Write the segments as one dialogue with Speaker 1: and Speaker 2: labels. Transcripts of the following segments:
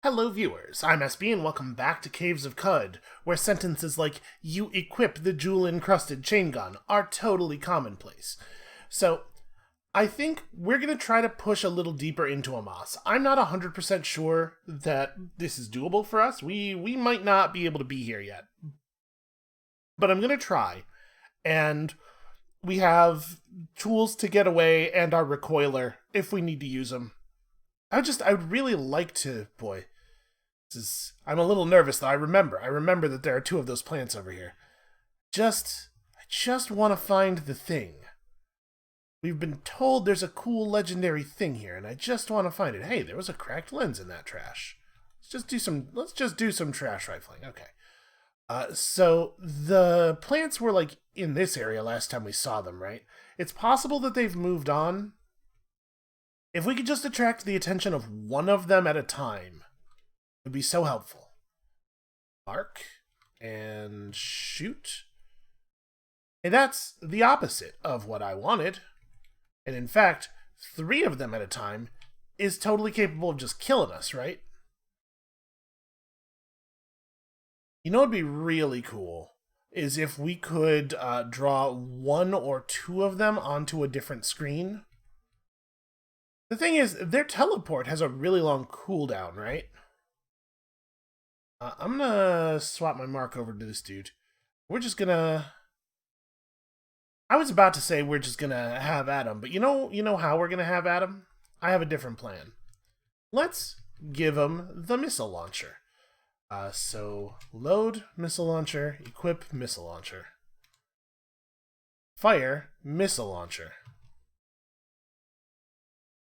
Speaker 1: Hello viewers, I'm SB and welcome back to Caves of Cud, where sentences like, "you equip the jewel-encrusted chain gun" are totally commonplace. So, I think we're going to try to push a little deeper into Amos. I'm not 100% sure that this is doable for us. We might not be able to be here yet. But I'm going to try. And we have tools to get away and our recoiler if we need to use them. I would really like to, boy, I'm a little nervous though. I remember that there are two of those plants over here. I just want to find the thing. We've been told there's a cool legendary thing here, and I just want to find it. Hey, there was a cracked lens in that trash. Let's just do some trash rifling. Okay. So the plants were like in this area last time we saw them, right? It's possible that they've moved on. If we could just attract the attention of one of them at a time, it would be so helpful. Mark and shoot. And that's the opposite of what I wanted. And in fact, 3 of them at a time is totally capable of just killing us, right? You know what would be really cool is if we could draw 1 or 2 of them onto a different screen. The thing is, their teleport has a really long cooldown, right? I'm gonna swap my mark over to this dude. We're just gonna... I was about to say we're just gonna have at him, but you know how we're gonna have at him? I have a different plan. Let's give him the missile launcher. So load missile launcher, equip missile launcher. Fire missile launcher.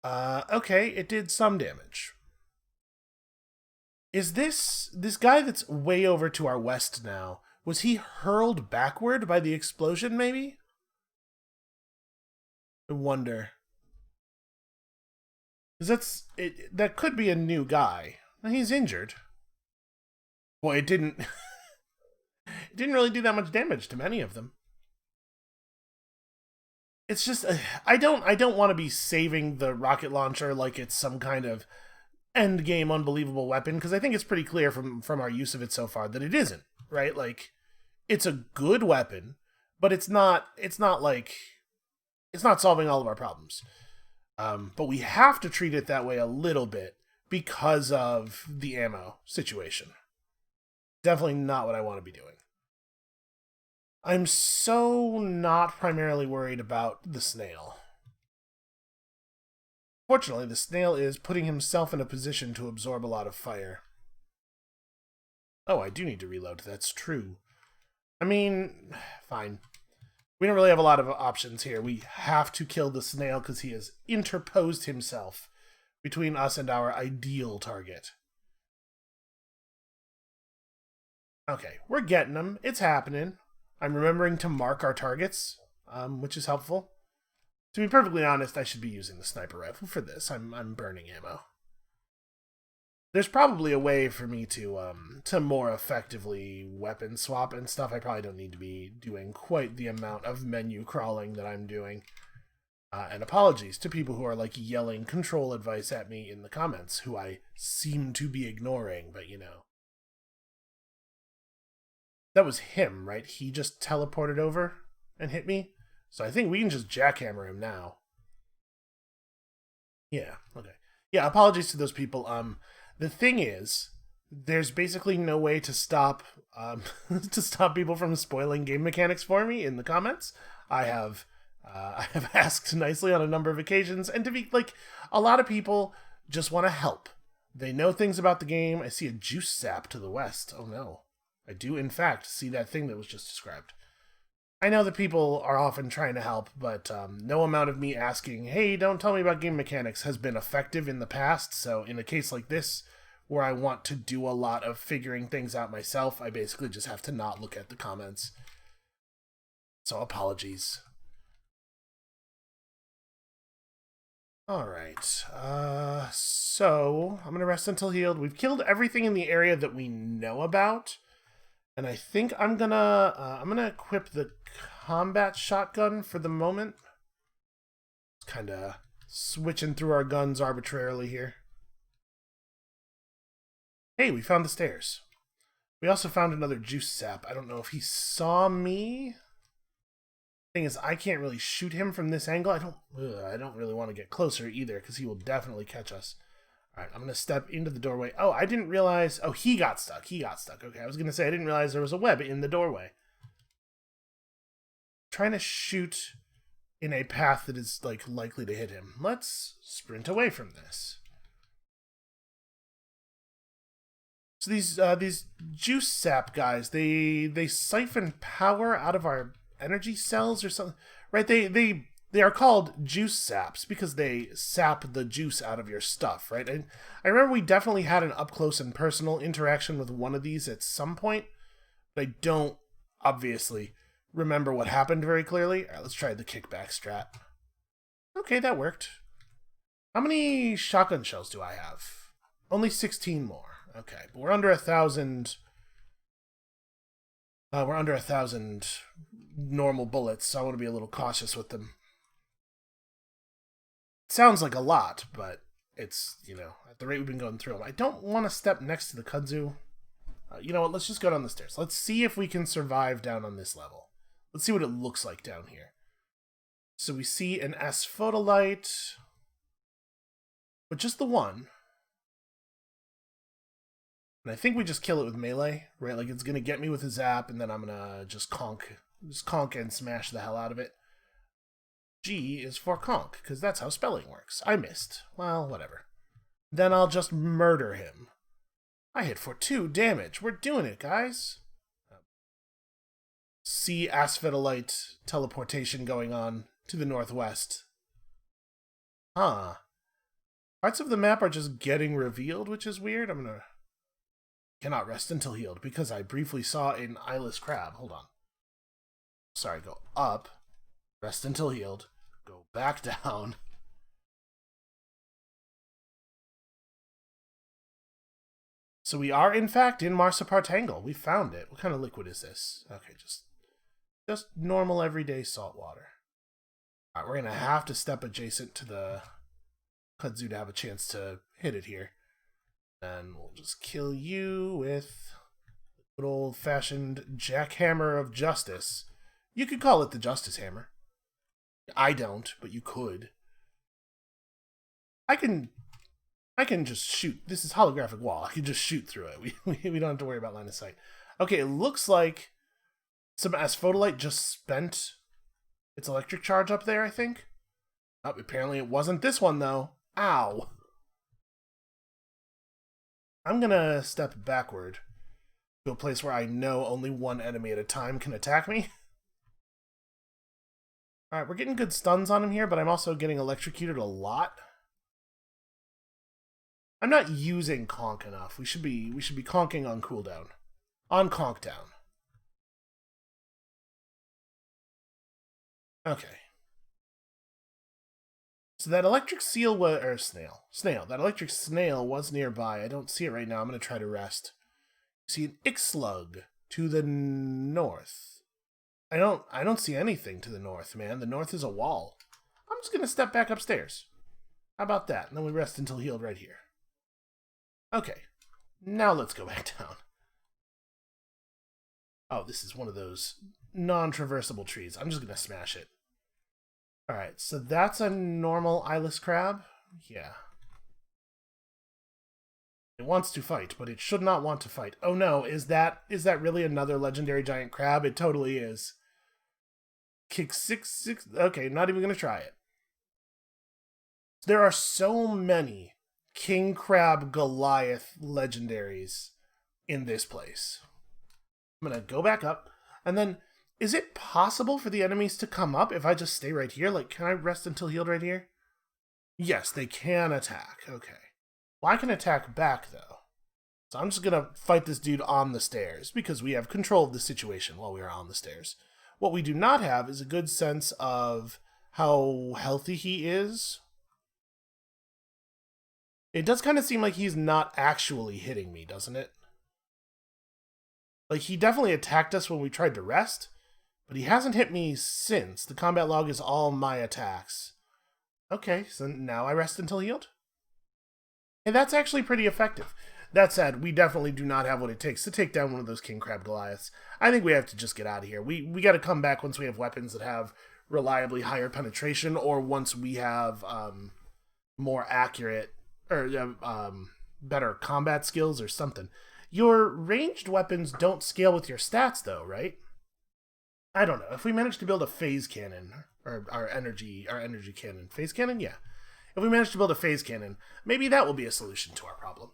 Speaker 1: Okay, it did some damage. Is this guy that's way over to our west now, was he hurled backward by the explosion, maybe? I wonder. Because that could be a new guy. He's injured. Boy, it didn't... it didn't really do that much damage to many of them. It's just... I don't want to be saving the rocket launcher like it's some kind of endgame unbelievable weapon, because I think it's pretty clear from our use of it so far that it isn't, right? Like, it's a good weapon, but it's not solving all of our problems. But we have to treat it that way a little bit because of the ammo situation. Definitely not what I want to be doing. I'm so not primarily worried about the snail. Fortunately, the snail is putting himself in a position to absorb a lot of fire. Oh, I do need to reload, that's true. I mean, fine. We don't really have a lot of options here. We have to kill the snail because he has interposed himself between us and our ideal target. Okay, we're getting him. It's happening. I'm remembering to mark our targets, which is helpful. To be perfectly honest, I should be using the sniper rifle for this. I'm burning ammo. There's probably a way for me to more effectively weapon swap and stuff. I probably don't need to be doing quite the amount of menu crawling that I'm doing. And apologies to people who are like yelling control advice at me in the comments, who I seem to be ignoring, but you know. That was him, right? He just teleported over and hit me. So I think we can just jackhammer him now. Yeah, okay. Yeah, apologies to those people. The thing is, there's basically no way to stop to stop people from spoiling game mechanics for me in the comments. I have asked nicely on a number of occasions, and to be like, a lot of people just want to help. They know things about the game. I see a juice sap to the west. Oh no. I do in fact see that thing that was just described. I know that people are often trying to help, but no amount of me asking, hey, don't tell me about game mechanics, has been effective in the past. So in a case like this, where I want to do a lot of figuring things out myself, I basically just have to not look at the comments. So apologies. Alright, so I'm going to rest until healed. We've killed everything in the area that we know about. And I think I'm gonna equip the combat shotgun for the moment. Kind of switching through our guns arbitrarily here. Hey, we found the stairs. We also found another juice sap. I don't know if he saw me. Thing is, I can't really shoot him from this angle. I don't really want to get closer either, because he will definitely catch us. Alright, I'm going to step into the doorway. Oh, I didn't realize... Oh, he got stuck. He got stuck. Okay, I was going to say I didn't realize there was a web in the doorway. Trying to shoot in a path that is, like, likely to hit him. Let's sprint away from this. So these juice sap guys, they siphon power out of our energy cells or something, right? They are called juice saps because they sap the juice out of your stuff, right? And I remember we definitely had an up close and personal interaction with one of these at some point, but I don't obviously remember what happened very clearly. All right, let's try the kickback strat. Okay, that worked. How many shotgun shells do I have? Only 16 more. Okay, but we're under 1,000. We're under 1,000 normal bullets, so I want to be a little cautious with them. It sounds like a lot, but it's, you know, at the rate we've been going through them. I don't want to step next to the kudzu. You know what? Let's just go down the stairs. Let's see if we can survive down on this level. Let's see what it looks like down here. So we see an asphodolite, but just the one. And I think we just kill it with melee, right? Like, it's going to get me with a zap, and then I'm going to just conk and smash the hell out of it. G is for conk, because that's how spelling works. I missed. Well, whatever. Then I'll just murder him. I hit for 2 damage. We're doing it, guys. See asphodolite teleportation going on to the northwest. Huh. Parts of the map are just getting revealed, which is weird. I'm going to... Cannot rest until healed, because I briefly saw an eyeless crab. Hold on. Sorry, go up. Rest until healed. Go back down. So we are, in fact, in Marsapartangle. We found it. What kind of liquid is this? Okay, just normal, everyday salt water. Alright, we're going to have to step adjacent to the kudzu to have a chance to hit it here. And we'll just kill you with the good old-fashioned jackhammer of justice. You could call it the justice hammer. I don't, but you could. I can just shoot. This is holographic wall. I can just shoot through it. We don't have to worry about line of sight. Okay, it looks like some asphodolite just spent its electric charge up there, I think. Oh, apparently it wasn't this one, though. Ow. I'm gonna step backward to a place where I know only one enemy at a time can attack me. Alright, we're getting good stuns on him here, but I'm also getting electrocuted a lot. I'm not using conk enough. We should be conking on cooldown. On conk down. Okay. So that electric seal was, or snail. That electric snail was nearby. I don't see it right now. I'm going to try to rest. See an Ixslug to the north. I don't see anything to the north, man. The north is a wall. I'm just going to step back upstairs. How about that? And then we rest until healed right here. Okay. Now let's go back down. Oh, this is one of those non-traversable trees. I'm just going to smash it. Alright, so that's a normal eyeless crab? Yeah. It wants to fight, but it should not want to fight. Oh no, is that really another legendary giant crab? It totally is. Kick 6. Okay, not even gonna try it. There are so many King Crab Goliath legendaries in this place. I'm gonna go back up, and then... Is it possible for the enemies to come up if I just stay right here? Like, can I rest until healed right here? Yes, they can attack. Okay. Well, I can attack back, though. So I'm just going to fight this dude on the stairs, because we have control of the situation while we are on the stairs. What we do not have is a good sense of how healthy he is. It does kind of seem like he's not actually hitting me, doesn't it? Like, he definitely attacked us when we tried to rest, but he hasn't hit me since. The combat log is all my attacks. Okay, so now I rest until healed. Hey, that's actually pretty effective. That said, we definitely do not have what it takes to take down one of those King Crab Goliaths. I think we have to just get out of here. We got to come back once we have weapons that have reliably higher penetration, or once we have more accurate or better combat skills or something. Your ranged weapons don't scale with your stats, though, right? I don't know. If we manage to build a phase cannon, or our energy cannon, phase cannon, yeah. If we manage to build a phase cannon, maybe that will be a solution to our problem.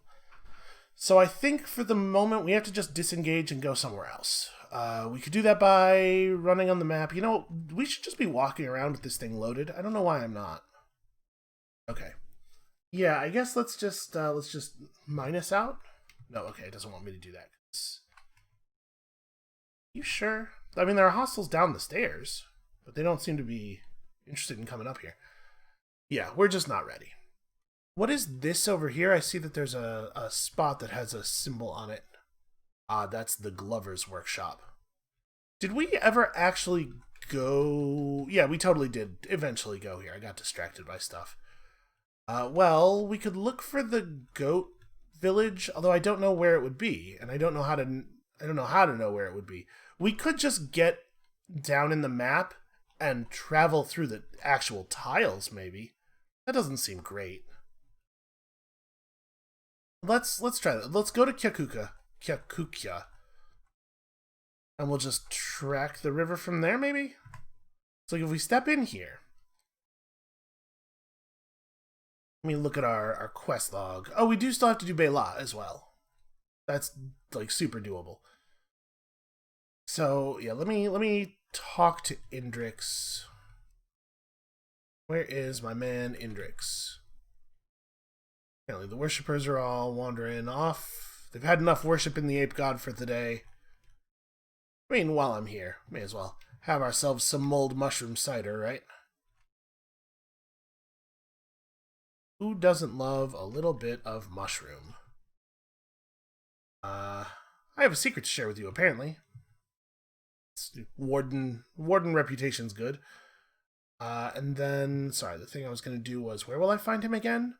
Speaker 1: So I think for the moment we have to just disengage and go somewhere else. We could do that by running on the map. You know, we should just be walking around with this thing loaded. I don't know why I'm not. Okay. Yeah, I guess let's just minus out. No, okay, it doesn't want me to do that. You sure? I mean, there are hostiles down the stairs, but they don't seem to be interested in coming up here. Yeah, we're just not ready. What is this over here? I see that there's a spot that has a symbol on it. Ah, that's the Glover's Workshop. Did we ever actually go... Yeah, we totally did eventually go here. I got distracted by stuff. Well, we could look for the goat village, although I don't know where it would be, and I don't know how to know where it would be. We could just get down in the map and travel through the actual tiles, maybe. That doesn't seem great. Let's try that. Let's go to Kyakukya. And we'll just track the river from there, maybe? So if we step in here... Let me look at our quest log. Oh, we do still have to do Bela as well. That's, like, super doable. So, yeah, let me talk to Indrix. Where is my man Indrix? Apparently the worshippers are all wandering off. They've had enough worship in the ape god for the day. I mean, while I'm here, may as well have ourselves some mulled mushroom cider, right? Who doesn't love a little bit of mushroom? I have a secret to share with you, apparently. Warden reputation's good. And then, sorry, the thing I was going to do was, where will I find him again?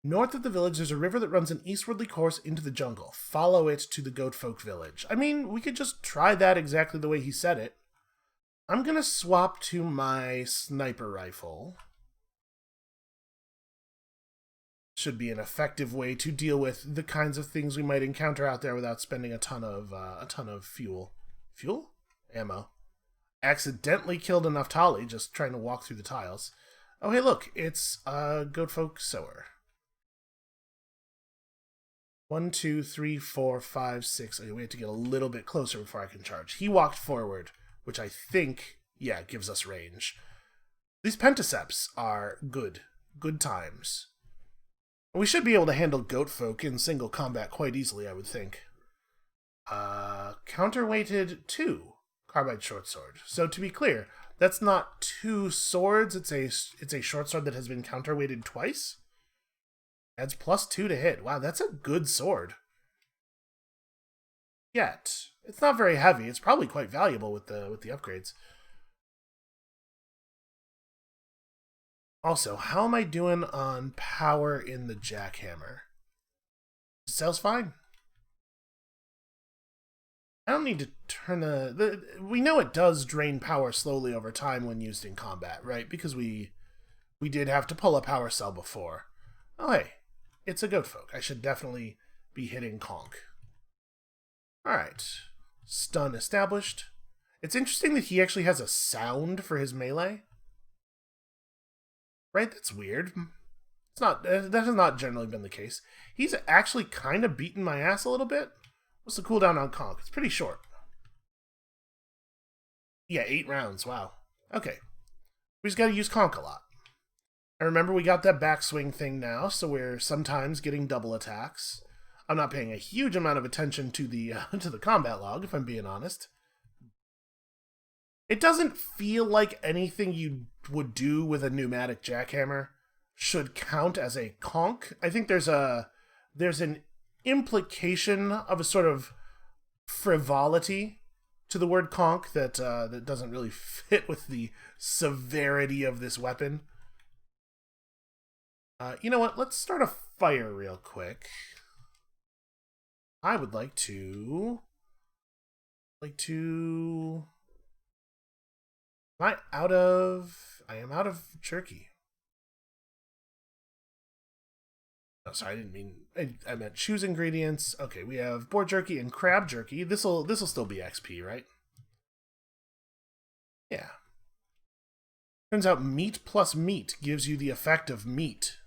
Speaker 1: North of the village, there's a river that runs an eastwardly course into the jungle. Follow it to the goat folk village. I mean, we could just try that exactly the way he said it. I'm going to swap to my sniper rifle. Should be an effective way to deal with the kinds of things we might encounter out there without spending a ton of fuel. Fuel? Ammo. Accidentally killed a Naftali just trying to walk through the tiles. Oh, hey, look, it's a goat folk sower. 1, 2, 3, 4, 5, 6. Okay, we have to get a little bit closer before I can charge. He walked forward, which I think, yeah, gives us range. These pentaceps are good. Good times. We should be able to handle goat folk in single combat quite easily, I would think. Counterweighted 2 Carbide short sword. So to be clear, that's not 2 swords. It's a short sword that has been counterweighted twice. Adds +2 to hit. Wow, that's a good sword. Yet it's not very heavy. It's probably quite valuable with the upgrades. Also, how am I doing on power in the jackhammer? Sounds fine. I don't need to turn we know it does drain power slowly over time when used in combat, right? Because we did have to pull a power cell before. Oh, hey. It's a goat folk. I should definitely be hitting conk. Alright. Stun established. It's interesting that he actually has a sound for his melee. Right? That's weird. It's not. That has not generally been the case. He's actually kind of beaten my ass a little bit. What's the cooldown on conk? It's pretty short. Yeah, 8 rounds. Wow. Okay. We just gotta use conk a lot. And remember, we got that backswing thing now, so we're sometimes getting double attacks. I'm not paying a huge amount of attention to the combat log, if I'm being honest. It doesn't feel like anything you would do with a pneumatic jackhammer should count as a conk. I think there's an implication of a sort of frivolity to the word conk that doesn't really fit with the severity of this weapon. You know what? Let's start a fire real quick. I would like to... I am out of jerky. Oh, sorry, I didn't mean... I meant choose ingredients. Okay, we have boar jerky and crab jerky. This'll still be XP, right? Yeah. Turns out meat plus meat gives you the effect of meat.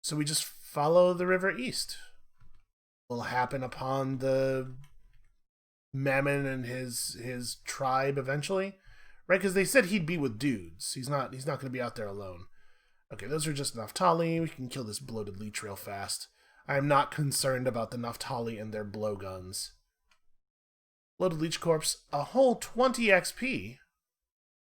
Speaker 1: So we just follow the river east. Will happen upon the Mammon and his tribe eventually, right? Because they said he'd be with dudes. He's not going to be out there alone. Okay, those are just Naphtali. We can kill this bloated leech real fast. I am not concerned about the Naphtali and their blowguns. Bloated leech corpse, a whole 20 XP.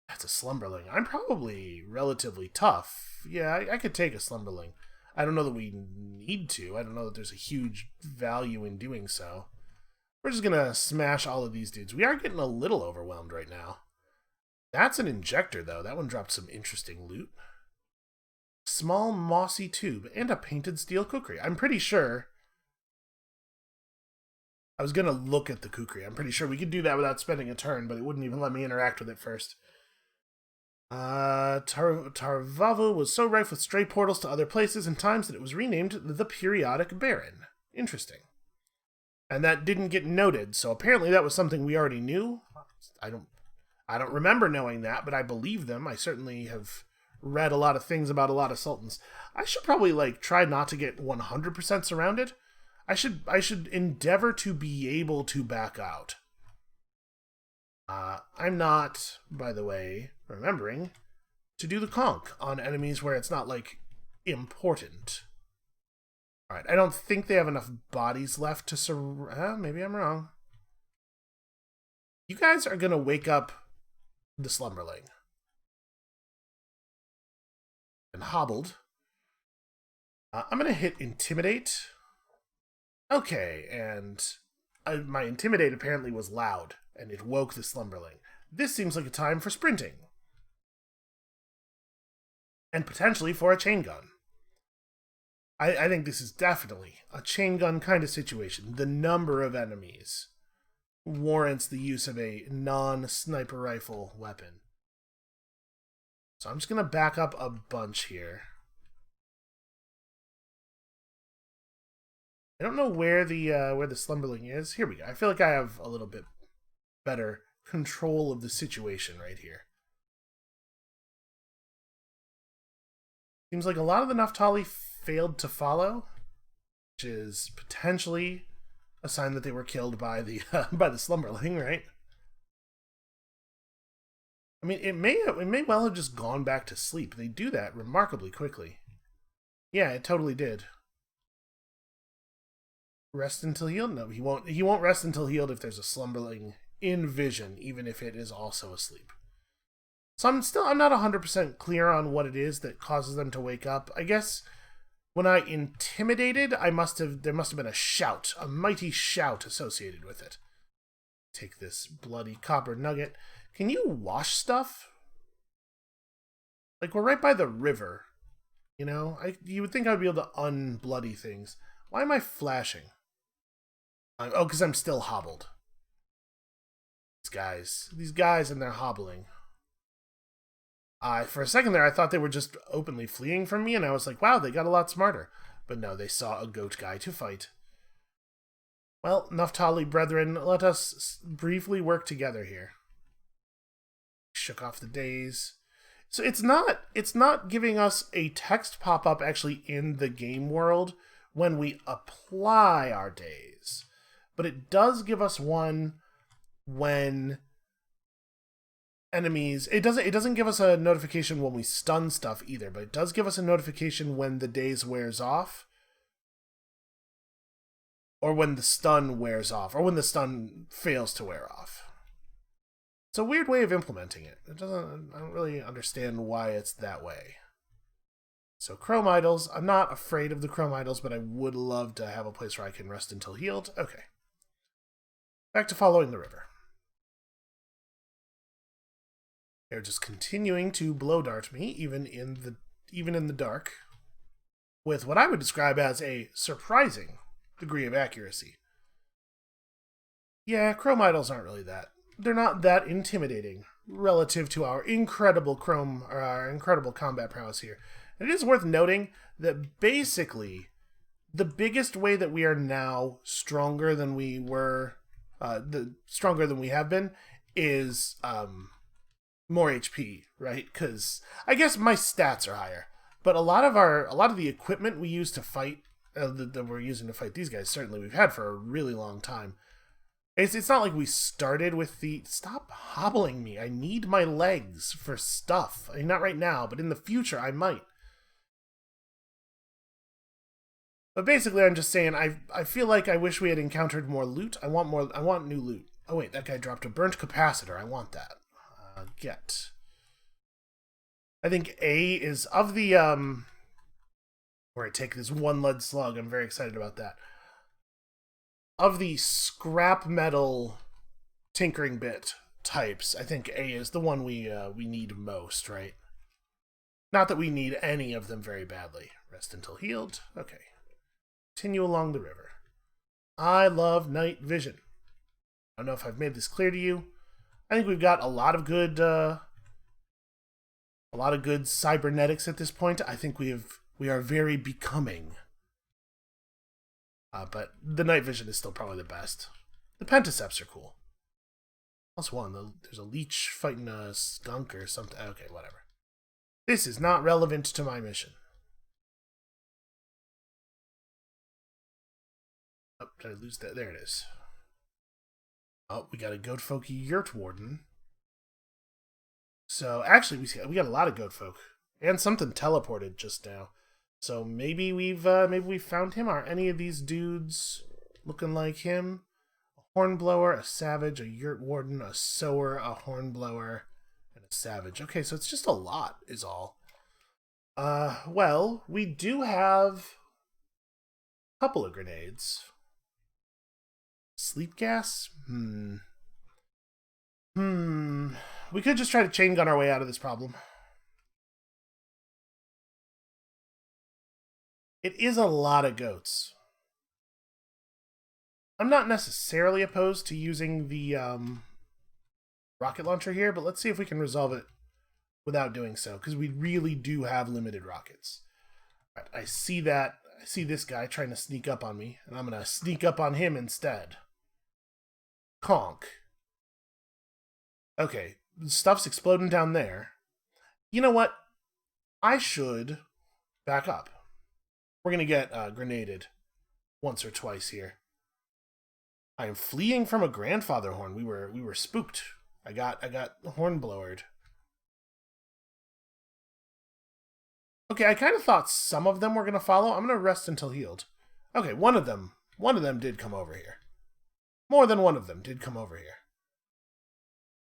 Speaker 1: That's a slumberling. I'm probably relatively tough. Yeah, I could take a slumberling. I don't know that we need to. I don't know that there's a huge value in doing so. We're just going to smash all of these dudes. We are getting a little overwhelmed right now. That's an injector, though. That one dropped some interesting loot. Small mossy tube and a painted steel kukri. I'm pretty sure... I was going to look at the kukri. I'm pretty sure we could do that without spending a turn, but it wouldn't even let me interact with it first. Tarvavu was so rife with stray portals to other places and times that it was renamed the Periodic Baron. Interesting. And that didn't get noted, so apparently that was something we already knew. I don't remember knowing that, but I believe them. I certainly have read a lot of things about a lot of sultans. I should probably try not to get 100% surrounded. I should endeavor to be able to back out. I'm not, by the way, remembering to do the conk on enemies where it's not important. Alright, I don't think they have enough bodies left to maybe I'm wrong. You guys are gonna wake up the slumberling. And hobbled. I'm gonna hit intimidate. Okay, and my intimidate apparently was loud, and it woke the slumberling. This seems like a time for sprinting. And potentially for a chain gun. I think this is definitely a chain gun kind of situation. The number of enemies warrants the use of a non-sniper rifle weapon. So I'm just going to back up a bunch here. I don't know where the slumberling is. Here we go. I feel like I have a little bit better control of the situation right here. Seems like a lot of the Naphtali failed to follow, which is potentially a sign that they were killed by the slumberling, right? I mean, it may well have just gone back to sleep. They do that remarkably quickly. Yeah, it totally did. Rest until healed? No, he won't rest until healed if there's a slumberling in vision, even if it is also asleep. So I'm not 100% clear on what it is that causes them to wake up. I guess when I intimidated, there must have been a shout, a mighty shout associated with it. Take this bloody copper nugget. Can you wash stuff? We're right by the river. You know? You would think I'd be able to unbloody things. Why am I flashing? Oh, because I'm still hobbled. These guys and they're hobbling. For a second there, I thought they were just openly fleeing from me, and I was like, wow, they got a lot smarter. But no, they saw a goat guy to fight. Well, Naphtali brethren, let us briefly work together here. Shook off the days. So it's not giving us a text pop-up actually in the game world when we apply our days. But it does give us one when enemies... It doesn't give us a notification when we stun stuff either, but it does give us a notification when the daze wears off. Or when the stun wears off, or when the stun fails to wear off. It's a weird way of implementing it. I don't really understand why it's that way. So Chrome Idols, I'm not afraid of the Chrome Idols, but I would love to have a place where I can rest until healed. Okay. Back to following the river. They're just continuing to blow dart me, even in the dark, with what I would describe as a surprising degree of accuracy. Yeah, chrome idols aren't really that. They're not that intimidating relative to our incredible our incredible combat prowess here. And it is worth noting that basically the biggest way that we are now stronger than we were, stronger than we have been, is more HP, right? Because I guess my stats are higher, but a lot of the equipment we use to fight, that we're using to fight these guys, certainly we've had for a really long time. It's not like we started with the... Stop hobbling me. I need my legs for stuff. I mean, not right now, but in the future I might. But basically I'm just saying I feel like I wish we had encountered more loot. I want new loot. Oh wait, that guy dropped a burnt capacitor. I want that. Get. I think A is of the where I take this one lead slug. I'm very excited about that. Of the scrap metal tinkering bit types, I think A is the one we need most, right? Not that we need any of them very badly. Rest until healed. Okay. Continue along the river. I love night vision. I don't know if I've made this clear to you. I think we've got a lot of good cybernetics at this point. I think we are very becoming. But the night vision is still probably the best. The pentaceps are cool. +1. There's a leech fighting a skunk or something. Okay, whatever. This is not relevant to my mission. Oh, did I lose that? There it is. Oh, we got a goat folk yurt warden. So actually, we got a lot of goat folk and something teleported just now. So maybe we've found him. Are any of these dudes looking like him? A hornblower, a savage, a yurt warden, a sower, a hornblower, and a savage. Okay, so it's just a lot, is all. Well, we do have a couple of grenades. Sleep gas? We could just try to chain gun our way out of this problem. It is a lot of goats. I'm not necessarily opposed to using the rocket launcher here, but let's see if we can resolve it without doing so, because we really do have limited rockets. Right, I see that. I see this guy trying to sneak up on me, and I'm going to sneak up on him instead. Conk. Okay, stuff's exploding down there. You know what? I should back up. We're going to get grenaded once or twice here. I am fleeing from a grandfather horn. We were spooked. I got hornblowered. Okay, I kind of thought some of them were going to follow. I'm going to rest until healed. Okay, one of them did come over here. More than one of them did come over here.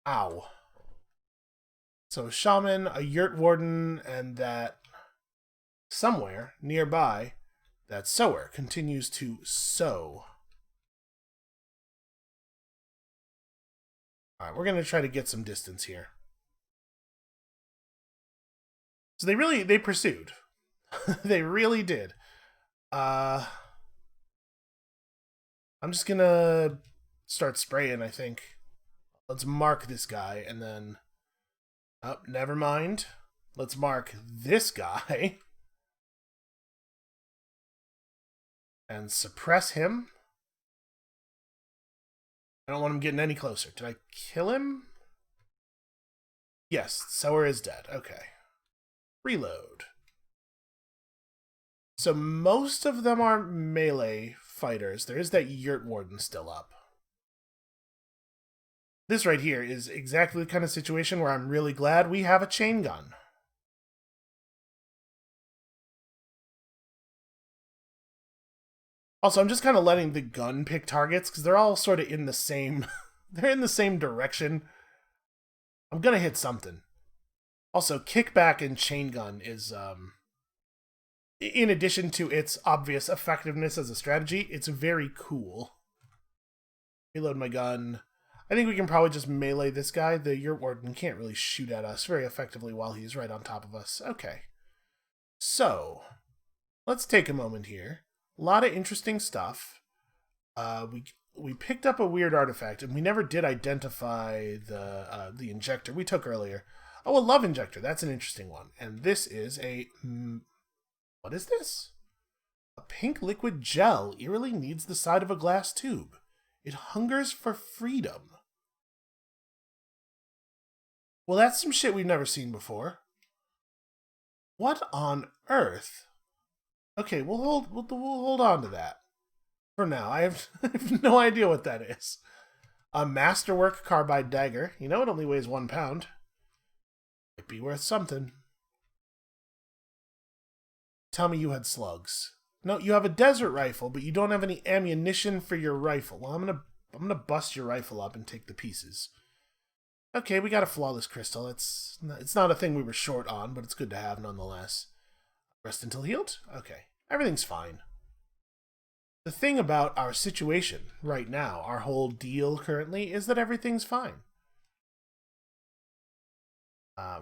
Speaker 1: Ow. So a shaman, a yurt warden, and that somewhere nearby, that sower continues to sow. Alright, we're going to try to get some distance here. So they pursued. They really did. I'm just going to start spraying, I think. Let's mark this guy, and then... Oh, never mind. Let's mark this guy. And suppress him. I don't want him getting any closer. Did I kill him? Yes, sower is dead. Okay. Reload. So most of them are melee fighters. There is that yurt warden still up. This right here is exactly the kind of situation where I'm really glad we have a chain gun. Also, I'm just kind of letting the gun pick targets because they're all sort of in the same... they're in the same direction. I'm gonna hit something. Also, kickback and chain gun is, in addition to its obvious effectiveness as a strategy, it's very cool. Reload my gun. I think we can probably just melee this guy. The yurt warden can't really shoot at us very effectively while he's right on top of us. Okay. So, let's take a moment here. A lot of interesting stuff. We picked up a weird artifact, and we never did identify the injector we took earlier. Oh, a love injector. That's an interesting one. And this is a... what is this? A pink liquid gel eerily needs the side of a glass tube. It hungers for freedom. Well, that's some shit we've never seen before. What on earth? Okay, we'll hold on to that. For now, I have no idea what that is. A Masterwork Carbide Dagger. You know, it only weighs 1 pound. Might be worth something. Tell me you had slugs. No, you have a desert rifle, but you don't have any ammunition for your rifle. Well, I'm gonna bust your rifle up and take the pieces. Okay, we got a flawless crystal. It's not a thing we were short on, but it's good to have nonetheless. Rest until healed? Okay, everything's fine. The thing about our situation right now, our whole deal currently, is that everything's fine.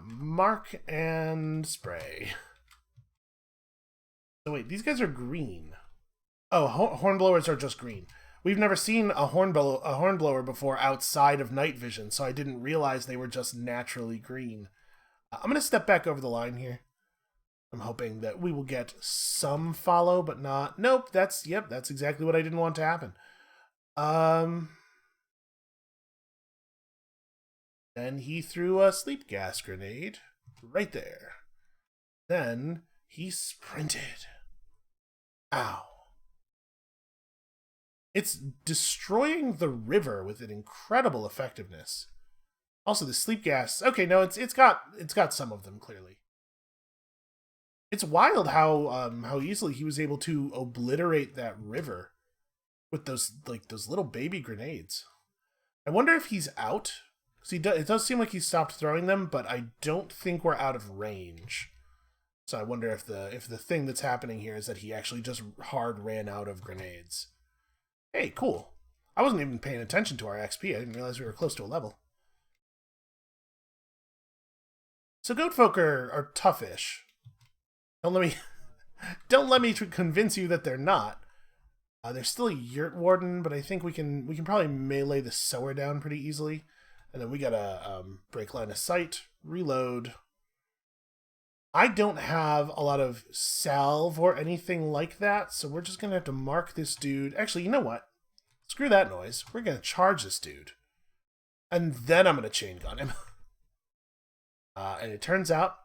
Speaker 1: Mark and spray. So wait, these guys are green. Oh, hornblowers are just green. We've never seen a hornblower before outside of night vision, so I didn't realize they were just naturally green. I'm going to step back over the line here. I'm hoping that we will get some follow, but not... Nope, that's exactly what I didn't want to happen. Then he threw a sleep gas grenade right there. Then he sprinted. Ow. It's destroying the river with an incredible effectiveness. Also, the sleep gas... Okay, no, it's got some of them, clearly. It's wild how easily he was able to obliterate that river with those little baby grenades. I wonder if he's out. Because it does seem like he stopped throwing them, but I don't think we're out of range. So I wonder if the thing that's happening here is that he actually just hard ran out of grenades. Hey, cool. I wasn't even paying attention to our XP. I didn't realize we were close to a level. So goat folk are toughish. Don't let me convince you that they're not. They're still a yurt warden, but I think we can probably melee the sower down pretty easily. And then we gotta break line of sight, reload. I don't have a lot of salve or anything like that, so we're just gonna have to mark this dude. Actually, you know what? Screw that noise. We're gonna charge this dude. And then I'm gonna chain gun him. And it turns out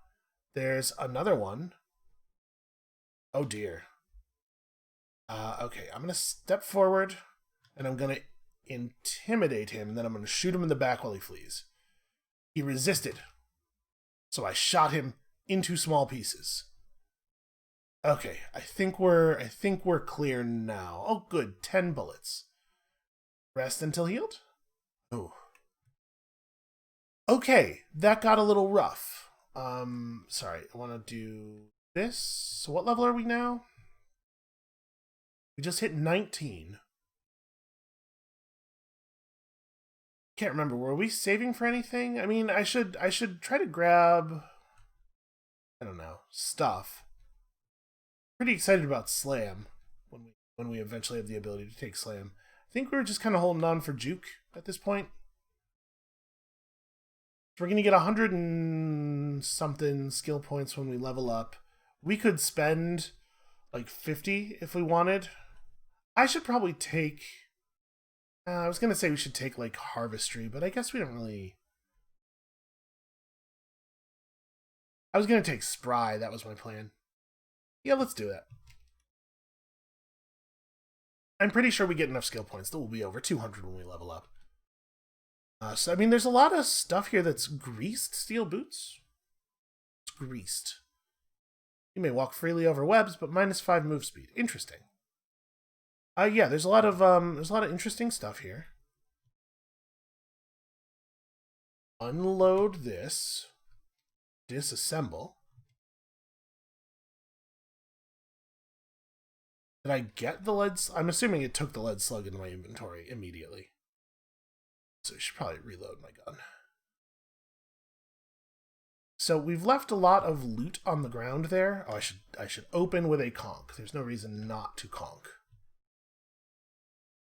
Speaker 1: there's another one. Oh dear. Okay, I'm gonna step forward and I'm gonna intimidate him, and then I'm gonna shoot him in the back while he flees. He resisted, so I shot him into small pieces. Okay, I think we're clear now. Oh, good, 10 bullets. Rest until healed. Oh. Okay, that got a little rough. Sorry, I want to do this. So what level are we now? We just hit 19. Can't remember. Were we saving for anything? I mean, I should try to grab, I don't know, stuff. Pretty excited about Slam when we eventually have the ability to take Slam. I think we were just kind of holding on for Juke at this point. We're going to get 100 and something skill points when we level up. We could spend like 50 if we wanted. I should probably take... I was going to say we should take like Harvestry, but I guess we don't really... I was going to take Spry. That was my plan. Yeah, let's do that. I'm pretty sure we get enough skill points that we'll be over 200 when we level up. So, I mean, there's a lot of stuff here that's greased steel boots. It's greased. You may walk freely over webs, but -5 move speed. Interesting. Yeah, there's a lot of interesting stuff here. Unload this. Disassemble. Did I get the lead? I'm assuming it took the lead slug into my inventory immediately. So I should probably reload my gun. so we've left a lot of loot on the ground there. Oh, I should open with a conch. There's no reason not to conch.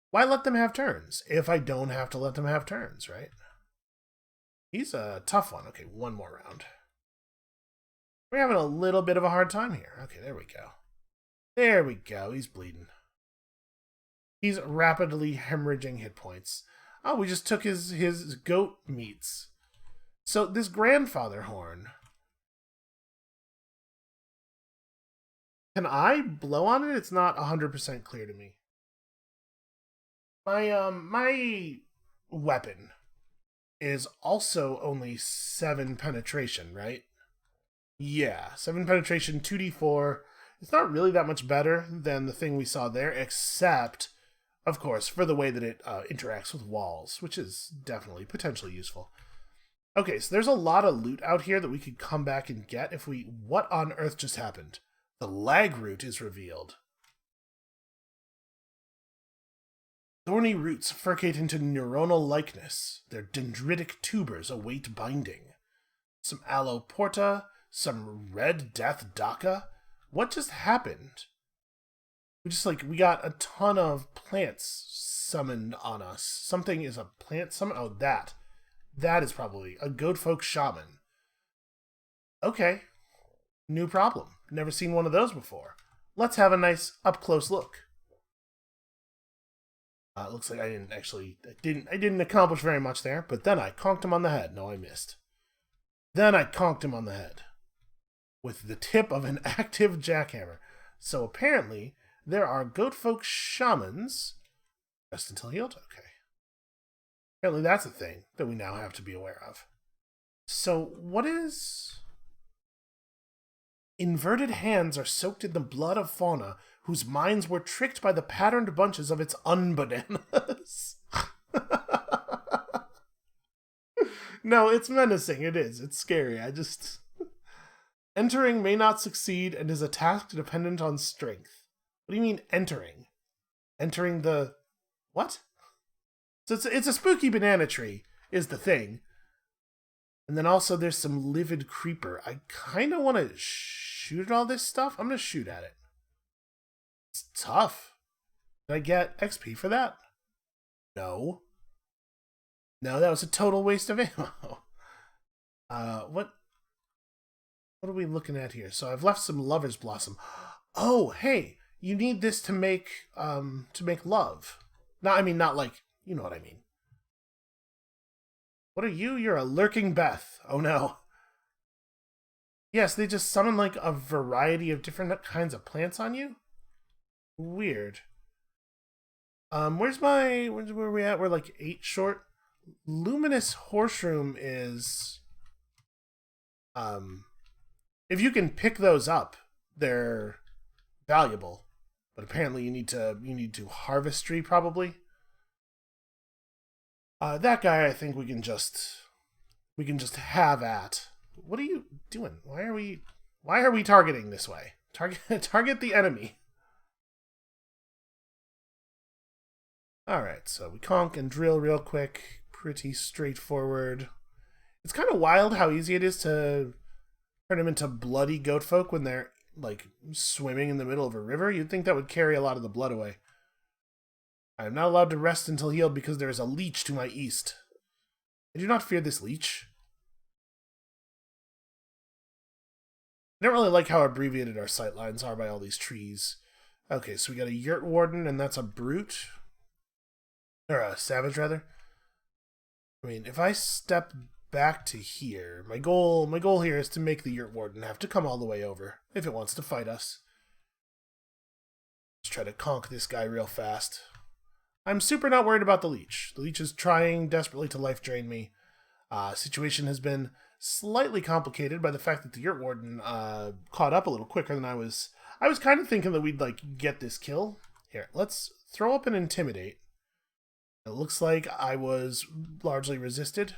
Speaker 1: Why let them have turns if I don't have to let them have turns, right? He's a tough one. Okay, one more round. We're having a little bit of a hard time here. Okay, there we go. There we go. He's bleeding. He's rapidly hemorrhaging hit points. Oh, we just took his goat meats. So this grandfather horn. Can I blow on it? It's not 100% clear to me. My weapon is also only 7 penetration, right? Yeah, 7 penetration, 2d4. It's not really that much better than the thing we saw there, except, of course, for the way that it interacts with walls, which is definitely potentially useful. Okay, so there's a lot of loot out here that we could come back and get if we... What on earth just happened? The lag root is revealed. Thorny roots furcate into neuronal likeness. Their dendritic tubers await binding. Some aloe porta, some red death daca. What just happened? We got a ton of plants summoned on us. Something is a plant summon? Oh, that. That is probably a goat folk shaman. Okay. New problem. Never seen one of those before. Let's have a nice up-close look. It looks like I didn't accomplish very much there, but then I conked him on the head. No, I missed. Then I conked him on the head with the tip of an active jackhammer. So apparently, there are goat folk shamans. Rest until healed? Okay. Apparently that's a thing that we now have to be aware of. So what is... Inverted hands are soaked in the blood of fauna whose minds were tricked by the patterned bunches of its unbananas. No, it's menacing. It is. It's scary. Entering may not succeed and is a task dependent on strength. What do you mean, entering? Entering the... What? So it's a spooky banana tree, is the thing. And then also there's some livid creeper. I kind of want to shoot at all this stuff. I'm going to shoot at it. It's tough. Did I get XP for that? No. No, that was a total waste of ammo. What are we looking at here? So I've left some lover's blossom. Oh, hey, you need this to make love. No, I mean, not like, you know what I mean. What are you? You're a lurking Beth. Oh no. Yes, they just summon like a variety of different kinds of plants on you? Weird. Where are we at? We're like 8 short. Luminous Horseshoe is... if you can pick those up, they're valuable. But apparently you need to harvestry probably. That guy I think we can just have at. What are you doing? Why are we targeting this way? Target the enemy. Alright, so we conk and drill real quick. Pretty straightforward. It's kind of wild how easy it is to turn them into bloody goat folk when they're, like, swimming in the middle of a river. You'd think that would carry a lot of the blood away. I am not allowed to rest until healed because there is a leech to my east. I do not fear this leech. I don't really like how abbreviated our sightlines are by all these trees. Okay, so we got a yurt warden, and that's a brute. Or a savage, rather. I mean, if I step back to here, my goal here is to make the yurt warden have to come all the way over if it wants to fight us. Let's try to conk this guy real fast. I'm super not worried about the leech. The leech is trying desperately to life drain me. Situation has been slightly complicated by the fact that the yurt warden caught up a little quicker than I was. I was kind of thinking that we'd like get this kill. Here, let's throw up an intimidate. It looks like I was largely resisted.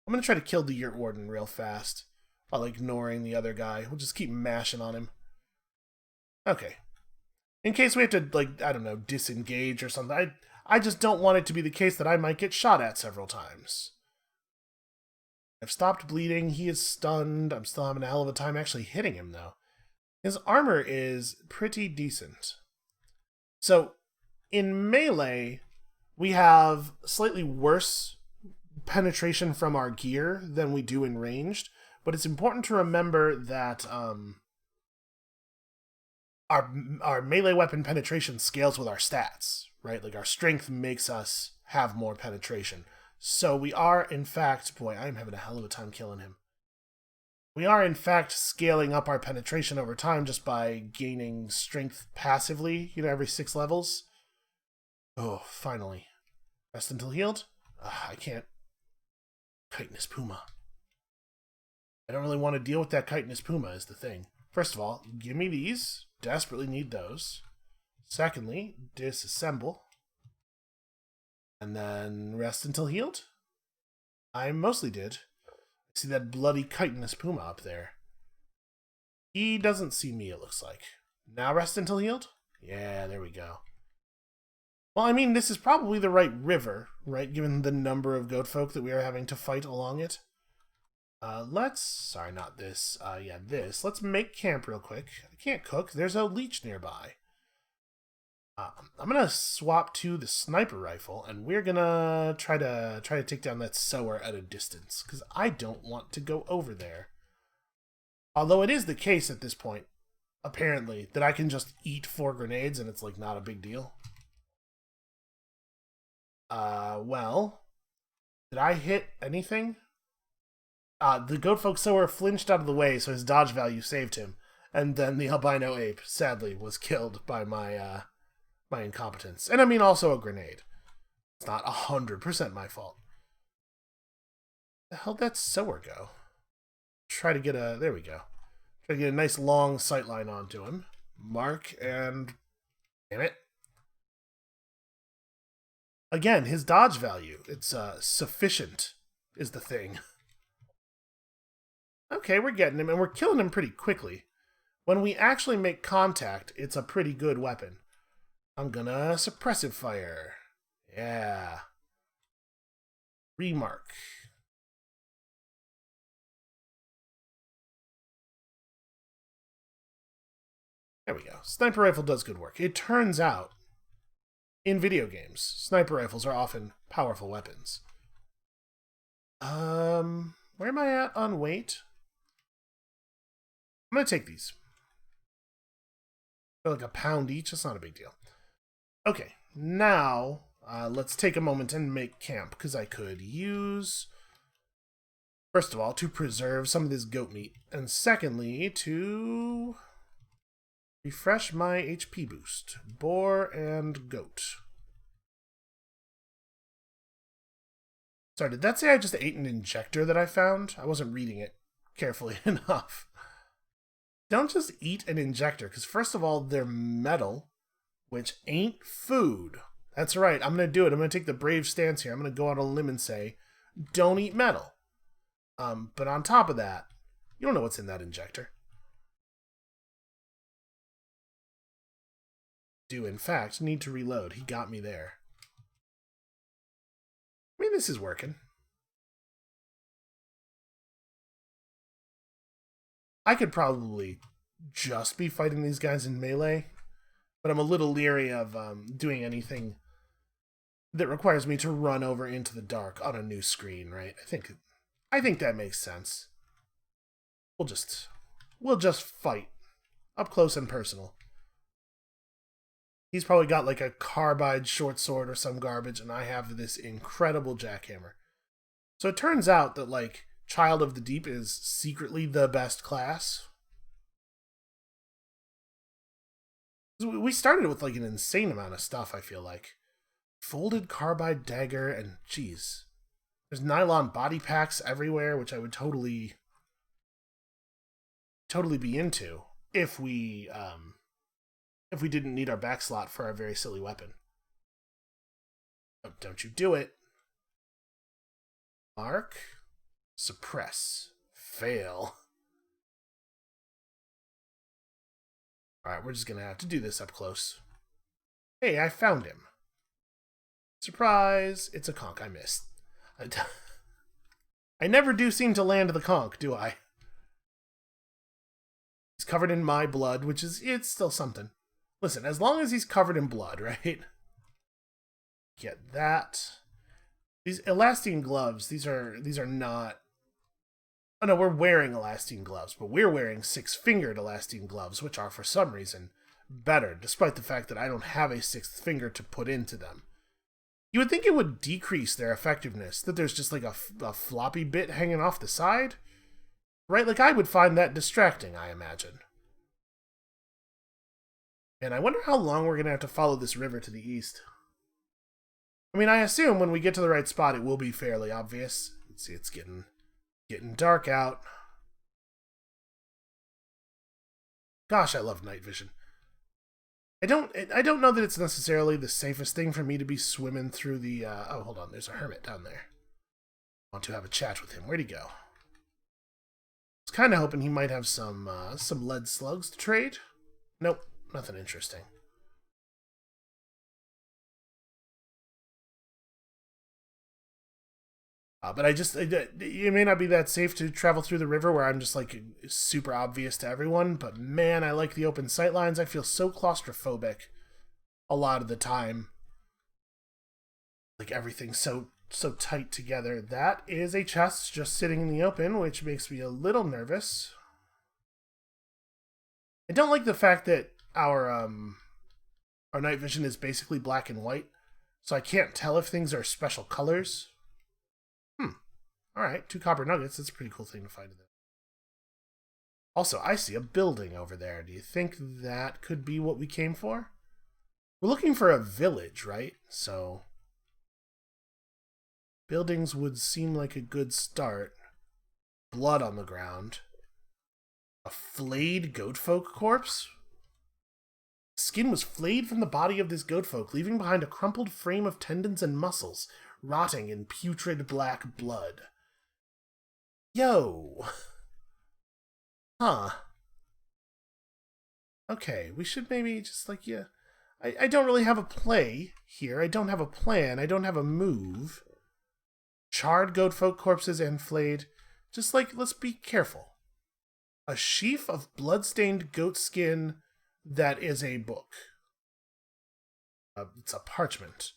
Speaker 1: I'm gonna try to kill the yurt warden real fast while ignoring the other guy. We'll just keep mashing on him. Okay. In case we have to, like, I don't know, disengage or something. I just don't want it to be the case that I might get shot at several times. I've stopped bleeding. He is stunned. I'm still having a hell of a time actually hitting him, though. His armor is pretty decent. So, in melee, we have slightly worse penetration from our gear than we do in ranged, but it's important to remember that our melee weapon penetration scales with our stats, right? Like, our strength makes us have more penetration. So we are, in fact... Boy, I'm having a hell of a time killing him. We are, in fact, scaling up our penetration over time just by gaining strength passively, every 6 levels. Oh, finally. Rest until healed? I can't. Chitinous Puma. I don't really want to deal with that Chitinous Puma is the thing. First of all, give me these. Desperately need those. Secondly, disassemble. And then rest until healed? I mostly did. See that bloody chitinous Puma up there. He doesn't see me, it looks like. Now rest until healed? Yeah, there we go. Well, I mean, this is probably the right river, right? Given the number of goat folk that we are having to fight along it. Sorry, not this. Yeah, this. Let's make camp real quick. I can't cook. There's a leech nearby. I'm gonna swap to the sniper rifle, and we're gonna try to take down that sower at a distance, because I don't want to go over there. Although it is the case at this point, apparently, that I can just eat 4 grenades and it's like not a big deal. Well, did I hit anything? The goat folk sower flinched out of the way, so his dodge value saved him, and then the albino ape, sadly, was killed by my incompetence. And I mean also a grenade. It's not 100% my fault. The hell did that sower go? Try to get a... There we go. Try to get a nice long sightline onto him. Mark and... Damn it. Again, his dodge value. It's sufficient is the thing. Okay, we're getting him, and we're killing him pretty quickly. When we actually make contact, it's a pretty good weapon. I'm gonna suppressive fire. Yeah. Remark. There we go. Sniper rifle does good work. It turns out, in video games, sniper rifles are often powerful weapons. Where am I at on weight? I'm gonna take these. They're like a pound each. That's not a big deal. Okay, now let's take a moment and make camp, because I could use, first of all, to preserve some of this goat meat, and secondly, to refresh my HP boost. Boar and goat. Sorry, did that say I just ate an injector that I found? I wasn't reading it carefully enough. Don't just eat an injector, because first of all, they're metal, which ain't food. That's right, I'm going to do it. I'm going to take the brave stance here. I'm going to go out on a limb and say, don't eat metal. But on top of that, you don't know what's in that injector. Do, in fact, need to reload. He got me there. I mean, this is working. I could probably just be fighting these guys in melee, but I'm a little leery of doing anything that requires me to run over into the dark on a new screen, right? I think that makes sense. We'll just fight up close and personal. He's probably got like a carbide short sword or some garbage, and I have this incredible jackhammer. So it turns out that, like, Child of the Deep is secretly the best class. We started with, like, an insane amount of stuff, I feel like. Folded carbide dagger, and, geez, there's nylon body packs everywhere, which I would totally be into if we didn't need our back slot for our very silly weapon. Oh, don't you do it. Mark. Suppress. Fail. Alright, we're just gonna have to do this up close. Hey, I found him. Surprise! It's a conch I missed. I I never do seem to land the conch, do I? He's covered in my blood, which is, it's still something. Listen, as long as he's covered in blood, right? Get that. These elastine gloves, these are not... Oh no, we're wearing elastine gloves, but we're wearing 6-fingered elastine gloves, which are, for some reason, better, despite the fact that I don't have a 6th finger to put into them. You would think it would decrease their effectiveness, that there's just like a floppy bit hanging off the side. Right? Like, I would find that distracting, I imagine. And I wonder how long we're going to have to follow this river to the east. I mean, I assume when we get to the right spot, it will be fairly obvious. Let's see, it's getting dark out. Gosh, I love night vision. I don't know that it's necessarily the safest thing for me to be swimming through the... oh, hold on. There's a hermit down there. I want to have a chat with him. Where'd he go? I was kind of hoping he might have some lead slugs to trade. Nope. Nothing interesting. But it may not be that safe to travel through the river where I'm just, like, super obvious to everyone. But, man, I like the open sightlines. I feel so claustrophobic a lot of the time. Like, everything's so tight together. That is a chest just sitting in the open, which makes me a little nervous. I don't like the fact that our night vision is basically black and white. So I can't tell if things are special colors. Alright, 2 copper nuggets. That's a pretty cool thing to find in there. Also, I see a building over there. Do you think that could be what we came for? We're looking for a village, right? So, buildings would seem like a good start. Blood on the ground. A flayed goatfolk corpse? Skin was flayed from the body of this goatfolk, leaving behind a crumpled frame of tendons and muscles, rotting in putrid black blood. Yo! Huh. Okay, we should maybe just, like, yeah. I don't really have a play here. I don't have a plan. I don't have a move. Charred goatfolk corpses and flayed. Just, like, let's be careful. A sheaf of blood-stained goat skin that is a book. It's a parchment.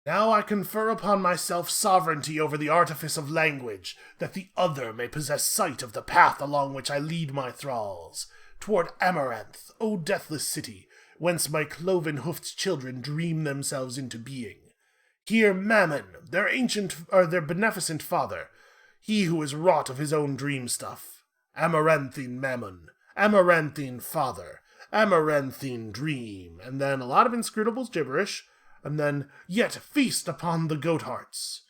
Speaker 1: Now I confer upon myself sovereignty over the artifice of language, that the other may possess sight of the path along which I lead my thralls, toward Amaranth, O deathless city, whence my cloven-hoofed children dream themselves into being. Here Mammon, their beneficent father, he who is wrought of his own dream stuff. Amaranthine Mammon, Amaranthine father, Amaranthine dream, and then a lot of inscrutables gibberish, and then, yet feast upon the goat hearts.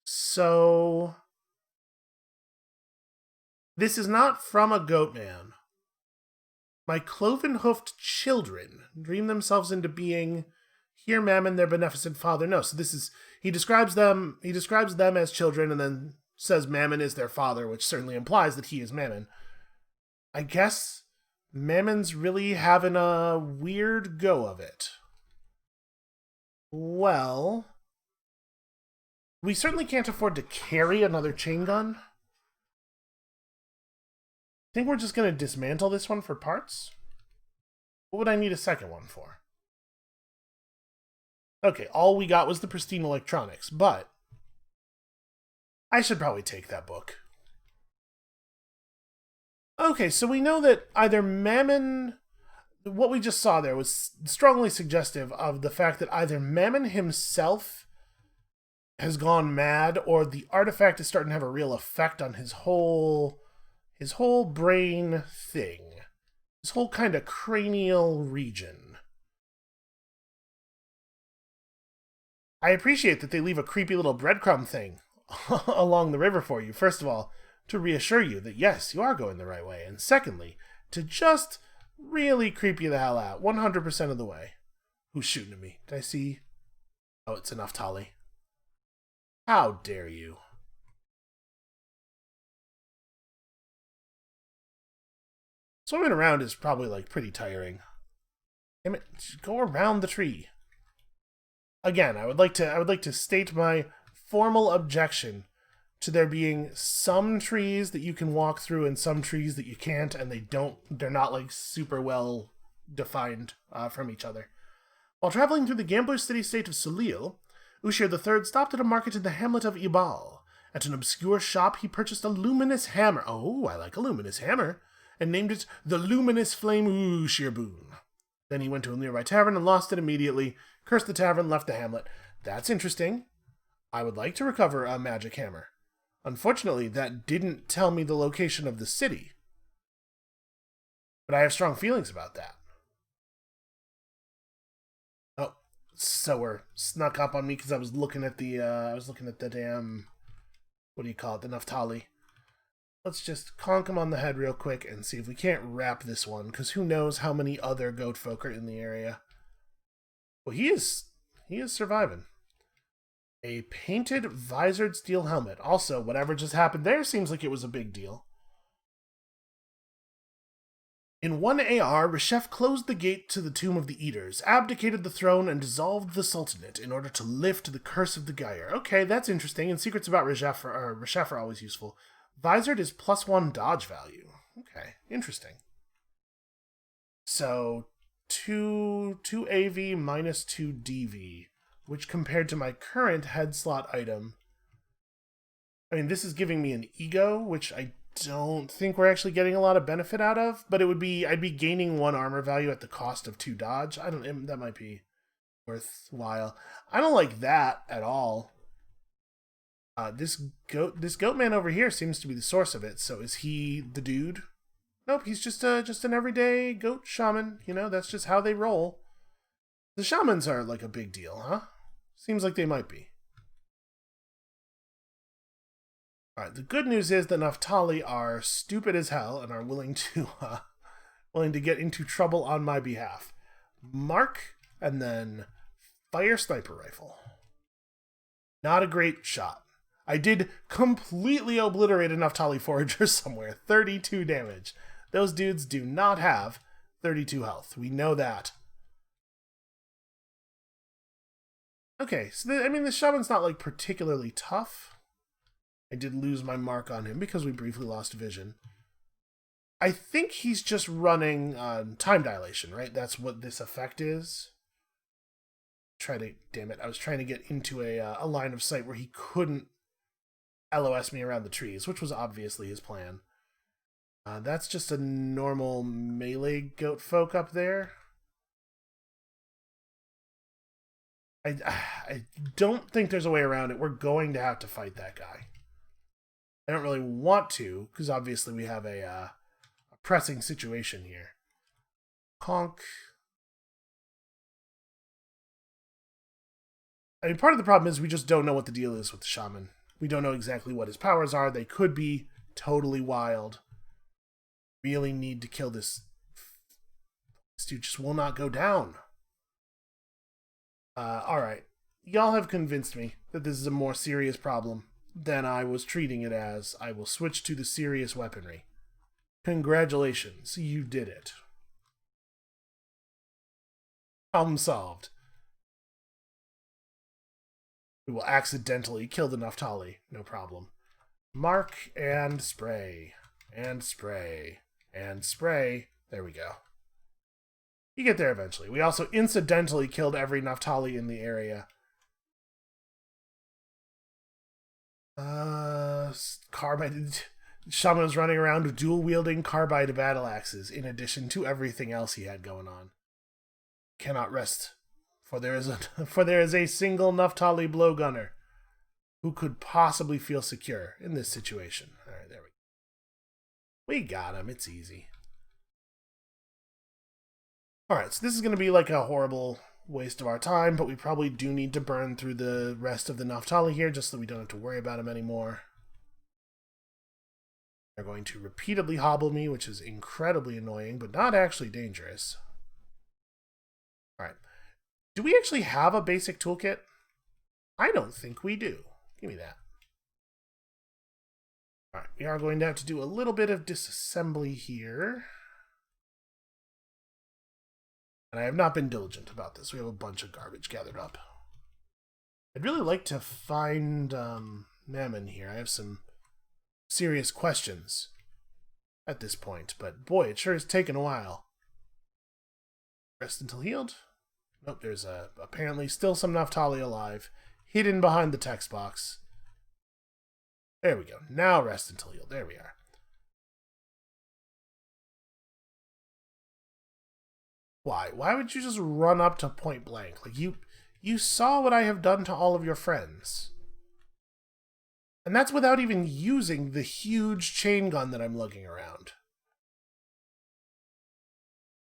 Speaker 1: So, this is not from a goat man. My cloven-hoofed children dream themselves into being, hear Mammon, their beneficent father. No, so this is, he describes them as children, and then says Mammon is their father, which certainly implies that he is Mammon. I guess Mammon's really having a weird go of it. Well, we certainly can't afford to carry another chain gun. I think we're just going to dismantle this one for parts. What would I need a second one for? Okay, all we got was the pristine electronics, but I should probably take that book. Okay, so we know that either Mammon... What we just saw there was strongly suggestive of the fact that either Mammon himself has gone mad, or the artifact is starting to have a real effect on his whole brain thing. His whole kind of cranial region. I appreciate that they leave a creepy little breadcrumb thing along the river for you. First of all, to reassure you that yes, you are going the right way. And secondly, to just really creep you the hell out. 100% of the way. Who's shooting at me? Did I see? Oh, it's enough, Tolly. How dare you? Swimming around is probably, like, pretty tiring. Damn it, just go around the tree. Again, I would like to state my formal objection to there being some trees that you can walk through and some trees that you can't, and they're not like super well defined from each other. While traveling through the gambler's city-state of Salil, Ushir III stopped at a market in the hamlet of Ibal. At an obscure shop, he purchased a luminous hammer. Oh, I like a luminous hammer. And named it the Luminous Flame Ushirboon. Then he went to a nearby tavern and lost it immediately, cursed the tavern, left the hamlet. That's interesting. I would like to recover a magic hammer. Unfortunately, that didn't tell me the location of the city. But I have strong feelings about that. Oh, Sower snuck up on me because I was looking at the damn, what do you call it, the Naphtali. Let's just conk him on the head real quick and see if we can't wrap this one, because who knows how many other goat folk are in the area. Well, he is surviving. A painted, visored steel helmet. Also, whatever just happened there seems like it was a big deal. In 1 AR, Reshef closed the gate to the Tomb of the Eaters, abdicated the throne, and dissolved the Sultanate in order to lift the curse of the Gyre. Okay, that's interesting, and secrets about Reshef are always useful. Visored is +1 dodge value. Okay, interesting. So, 2 AV minus 2 DV, which compared to my current head slot item, I mean, this is giving me an ego, which I don't think we're actually getting a lot of benefit out of, but I'd be gaining 1 armor value at the cost of 2 dodge. That might be worthwhile. I don't like that at all. This goat man over here seems to be the source of it. So is he the dude? Nope, he's just an everyday goat shaman. You know, that's just how they roll. The shamans are like a big deal, huh? Seems like they might be. Alright, the good news is that Naphtali are stupid as hell and are willing to get into trouble on my behalf. Mark, and then fire sniper rifle. Not a great shot. I did completely obliterate a Naphtali forager somewhere. 32 damage. Those dudes do not have 32 health. We know that. Okay, so the shaman's not like particularly tough. I did lose my mark on him because we briefly lost vision. I think he's just running time dilation, right? That's what this effect is. Damn it, I was trying to get into a line of sight where he couldn't LOS me around the trees, which was obviously his plan. That's just a normal melee goat folk up there. I don't think there's a way around it. We're going to have to fight that guy. I don't really want to, because obviously we have a pressing situation here. Conk. I mean, part of the problem is we just don't know what the deal is with the shaman. We don't know exactly what his powers are. They could be totally wild. Really need to kill this. This dude just will not go down. Alright. Y'all have convinced me that this is a more serious problem than I was treating it as. I will switch to the serious weaponry. Congratulations, you did it. Problem solved. We will accidentally kill the Naphtali. No problem. Mark and spray. And spray. And spray. There we go. You get there eventually. We also incidentally killed every Naphtali in the area. Carbide. Shaman was running around with dual-wielding carbide battle axes, in addition to everything else he had going on. Cannot rest, for there is a single Naphtali blowgunner who could possibly feel secure in this situation. Alright, there we go. We got him. It's easy. Alright, so this is going to be like a horrible waste of our time, but we probably do need to burn through the rest of the Naphtali here, just so we don't have to worry about him anymore. They're going to repeatedly hobble me, which is incredibly annoying, but not actually dangerous. Alright. Do we actually have a basic toolkit? I don't think we do. Give me that. Alright, we are going to have to do a little bit of disassembly here. And I have not been diligent about this. We have a bunch of garbage gathered up. I'd really like to find mammon here. I have some serious questions at this point, but boy, it sure has taken a while. Rest until healed. Nope, there's apparently still some Naphtali alive, hidden behind the text box. There we go. Now rest until healed. There we are. Why? Why would you just run up to point blank? Like, you saw what I have done to all of your friends. And that's without even using the huge chain gun that I'm lugging around.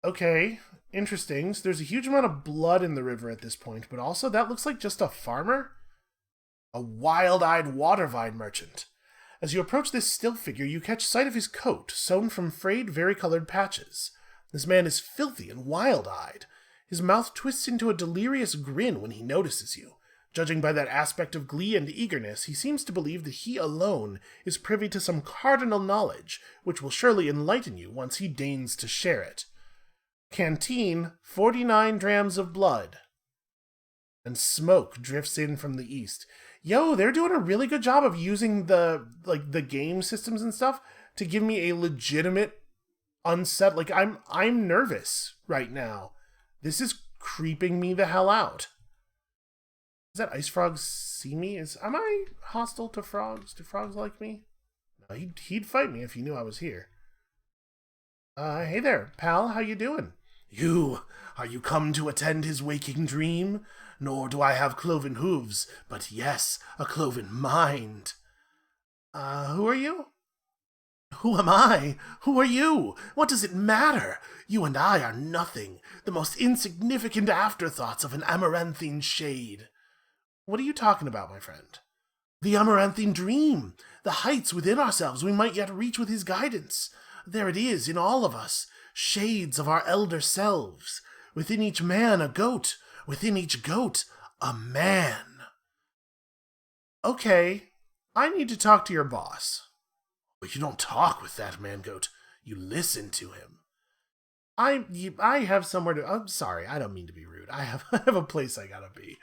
Speaker 1: Okay, interesting. So there's a huge amount of blood in the river at this point, but also that looks like just a farmer? A wild-eyed water vine merchant. As you approach this still figure, you catch sight of his coat, sewn from frayed, varicolored patches. This man is filthy and wild-eyed. His mouth twists into a delirious grin when he notices you. Judging by that aspect of glee and eagerness, he seems to believe that he alone is privy to some cardinal knowledge, which will surely enlighten you once he deigns to share it. Canteen, 49 drams of blood. And smoke drifts in from the east. Yo, they're doing a really good job of using the game systems and stuff to give me a legitimate I'm nervous right now. This is creeping me the hell out. Does that ice frog see me? Am I hostile to frogs? Do frogs like me? No, he'd fight me if he knew I was here. Hey there, pal. How you doing? Are you come to attend his waking dream? Nor do I have cloven hooves, but yes, a cloven mind. Who are you? Who am I? Who are you? What does it matter? You and I are nothing, the most insignificant afterthoughts of an amaranthine shade. What are you talking about, my friend? The amaranthine dream, the heights within ourselves we might yet reach with his guidance. There it is in all of us, shades of our elder selves. Within each man a goat, within each goat a man. Okay, I need to talk to your boss. But you don't talk with that man goat, you listen to him. I have somewhere to... I'm sorry, I don't mean to be rude. I have a place I gotta be.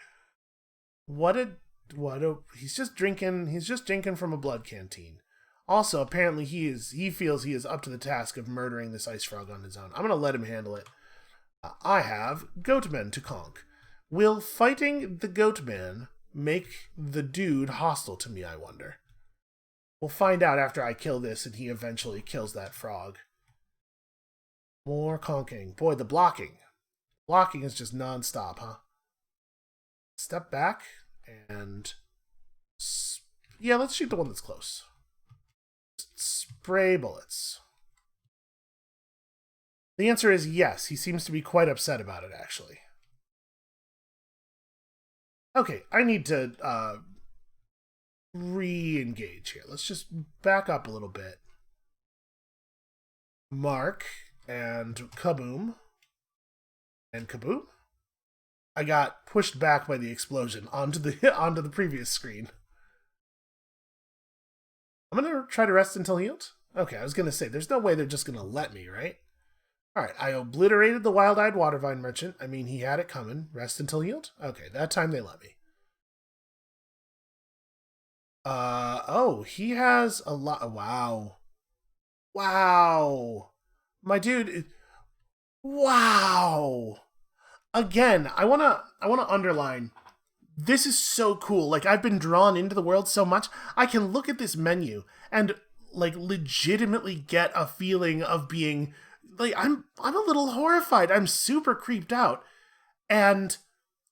Speaker 1: He's just drinking from a blood canteen. Also, apparently he feels he is up to the task of murdering this ice frog on his own. I'm gonna let him handle it. I have goatmen to conk. Will fighting the goatman make the dude hostile to me, I wonder? We'll find out after I kill this and he eventually kills that frog. More conking. Boy, the blocking. Blocking is just non-stop, huh? Step back and... yeah, let's shoot the one that's close. Spray bullets. The answer is yes. He seems to be quite upset about it, actually. Okay, I need to re-engage here. Let's just back up a little bit. Mark and kaboom. And kaboom. I got pushed back by the explosion onto the previous screen. I'm gonna try to rest until healed. Okay, I was gonna say, there's no way they're just gonna let me, right? Alright, I obliterated the wild-eyed water vine merchant. I mean, he had it coming. Rest until healed? Okay, that time they let me. Oh, he has a lot. Wow. Wow. My dude. Wow. Again, I wanna underline, this is so cool. Like, I've been drawn into the world so much, I can look at this menu and, like, legitimately get a feeling of being, like, I'm a little horrified. I'm super creeped out. And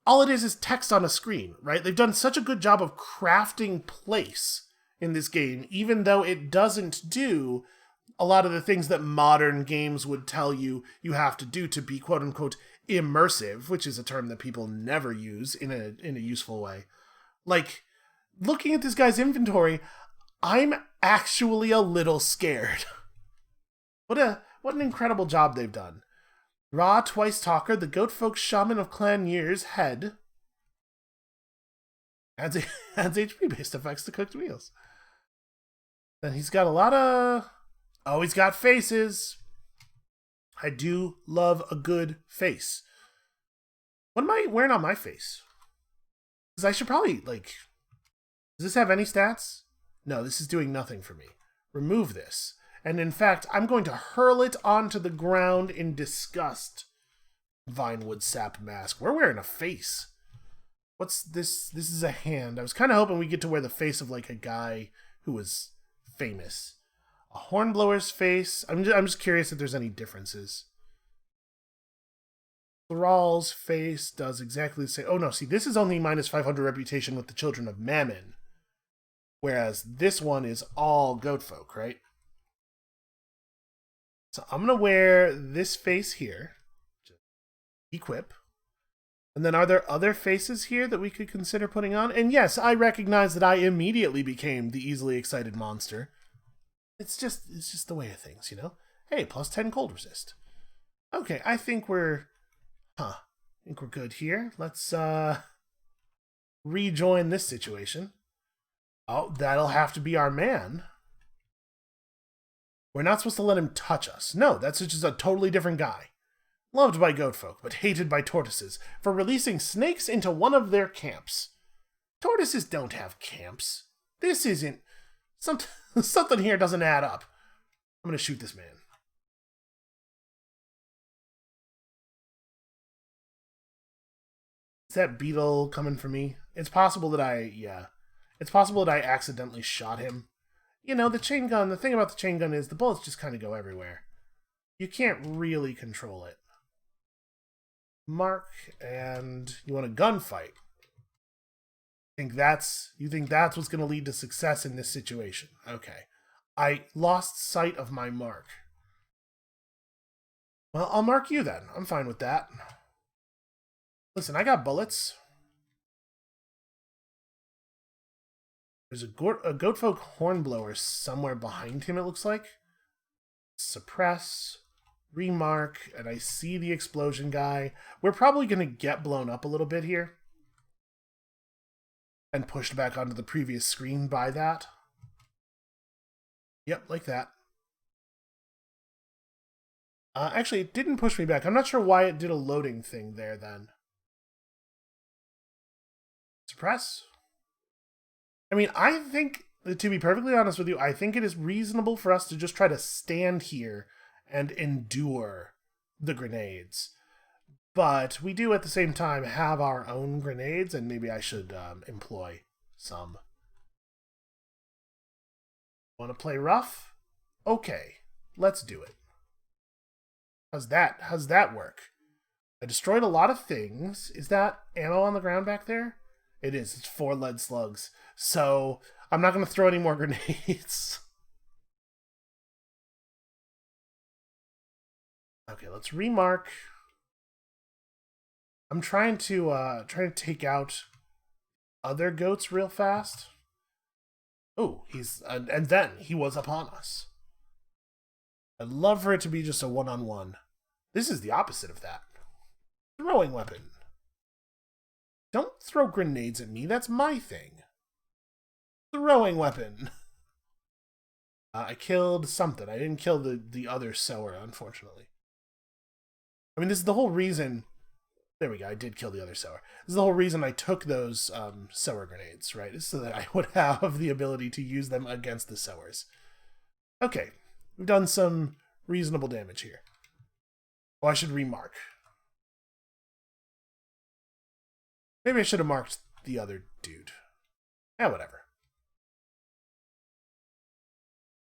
Speaker 1: all it is text on a screen, right? They've done such a good job of crafting place in this game, even though it doesn't do a lot of the things that modern games would tell you you have to do to be quote-unquote immersive, which is a term that people never use in a useful way. Like, looking at this guy's inventory, I'm actually a little scared. What an incredible job they've done. Ra Twice Talker, the goat folk shaman of Clan Year's head. Adds HP-based effects to cooked meals. Then he's got a lot of... oh, he's got faces. I do love a good face. What am I wearing on my face? Because I should probably, like... Does this have any stats? No, this is doing nothing for me. Remove this. And in fact, I'm going to hurl it onto the ground in disgust. Vinewood sap mask. We're wearing a face. What's this? This is a hand. I was kind of hoping we get to wear the face of like a guy who was famous. A hornblower's face. I'm just curious if there's any differences. Thrall's face does exactly the same. Oh no, see, this is only minus 500 reputation with the children of Mammon. Whereas this one is all goat folk, right? So I'm going to wear this face here. Just equip. And then are there other faces here that we could consider putting on? And yes, I recognize that I immediately became the easily excited monster. It's just the way of things, you know? Hey, plus 10 cold resist. Okay, I think we're good here. Let's rejoin this situation. Oh, that'll have to be our man. We're not supposed to let him touch us. No, that's just a totally different guy. Loved by goat folk, but hated by tortoises for releasing snakes into one of their camps. Tortoises don't have camps. This isn't... Something here doesn't add up. I'm going to shoot this man. Is that beetle coming for me? It's possible that It's possible that I accidentally shot him. You know, the chain gun, the thing about the chain gun is the bullets just kind of go everywhere. You can't really control it. Mark, and you want a gunfight. You think that's what's going to lead to success in this situation. Okay. I lost sight of my mark. Well, I'll mark you then. I'm fine with that. Listen, I got bullets. There's a goatfolk hornblower somewhere behind him, it looks like. Suppress, remark, and I see the explosion guy. We're probably going to get blown up a little bit here. And pushed back onto the previous screen by that. Yep, like that. Actually, it didn't push me back. I'm not sure why it did a loading thing there then. Suppress? I mean, I think, to be perfectly honest with you, I think it is reasonable for us to just try to stand here and endure the grenades. But we do at the same time have our own grenades, and maybe I should employ some. Want to play rough? Okay, let's do it. How's that work? I destroyed a lot of things. Is that ammo on the ground back there? It is. It's 4 lead slugs. So I'm not going to throw any more grenades. Okay, let's remark. I'm trying to take out other goats real fast. Oh, and then he was upon us. I'd love for it to be just a one-on-one. This is the opposite of that. Throwing weapon. Don't throw grenades at me, that's my thing. Throwing weapon. I killed something. I didn't kill the other sower, unfortunately. I mean, this is the whole reason... There we go, I did kill the other sower. This is the whole reason I took those sower grenades, right? It's so that I would have the ability to use them against the sowers. Okay, we've done some reasonable damage here. Oh, I should remark. Maybe I should have marked the other dude. Yeah, whatever.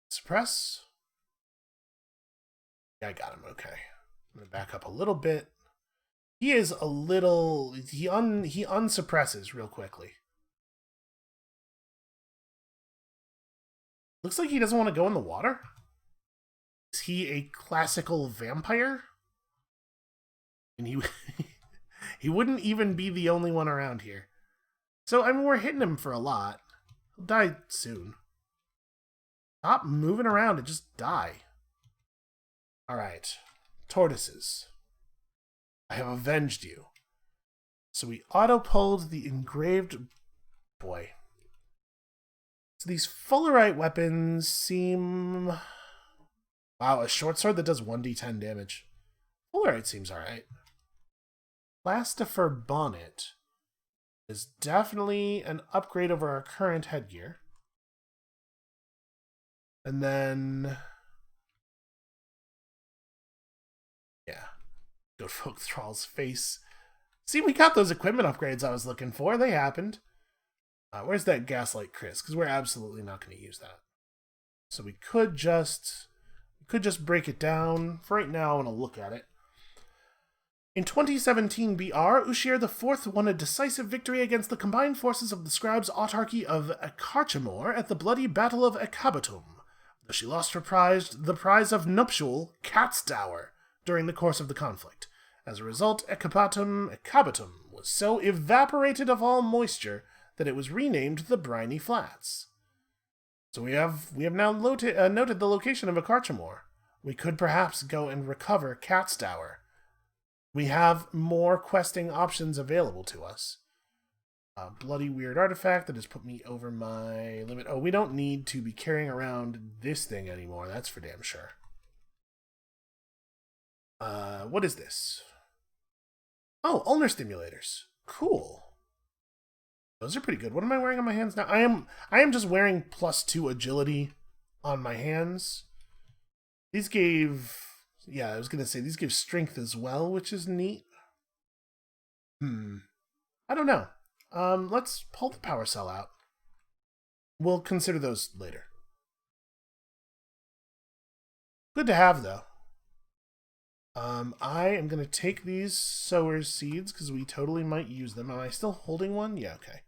Speaker 1: Suppress. Yeah, I got him, okay. I'm going to back up a little bit. He is a little... He unsuppresses real quickly. Looks like he doesn't want to go in the water. Is he a classical vampire? And he wouldn't even be the only one around here. So, I mean, we're hitting him for a lot. He'll die soon. Stop moving around and just die. Alright. Tortoises. I have avenged you. So we auto-pulled the engraved... Boy. So these Fullerite weapons seem... Wow, a short sword that does 1d10 damage. Fullerite seems alright. Plastifer bonnet. is definitely an upgrade over our current headgear. And then... yeah. Goat Folk Thrall's face. See, we got those equipment upgrades I was looking for. They happened. Where's that Gaslight Chris? Because we're absolutely not going to use that. So we could just break it down. For right now, I want to look at it. In 2017 BR, Ushir IV won a decisive victory against the combined forces of the scribes' autarchy of Akarchamor at the bloody Battle of Ekabatum, though she lost her prize, the prize of nuptial, Cat's Dower, during the course of the conflict. As a result, Ekabatum was so evaporated of all moisture that it was renamed the Briny Flats. So we have now noted the location of Akarchamor. We could perhaps go and recover Cat's Dower. We have more questing options available to us. A bloody weird artifact that has put me over my limit. Oh, we don't need to be carrying around this thing anymore. That's for damn sure. What is this? Oh, ulnar stimulators. Cool. Those are pretty good. What am I wearing on my hands now? I am just wearing +2 agility on my hands. These gave... yeah, I was going to say, these give strength as well, which is neat. I don't know. Let's pull the power cell out. We'll consider those later. Good to have, though. I am going to take these sower's seeds, because we totally might use them. Am I still holding one? Yeah, okay.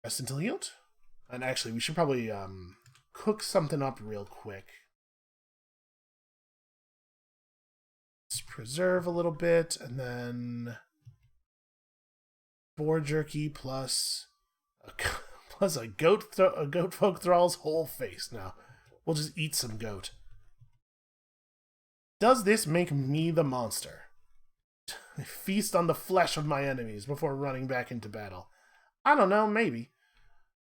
Speaker 1: Rest until healed. And actually, we should probably cook something up real quick. Let's preserve a little bit, and then boar jerky plus a goat folk thrall's whole face. Now we'll just eat some goat. Does this make me the monster? I feast on the flesh of my enemies before running back into battle. I don't know, maybe.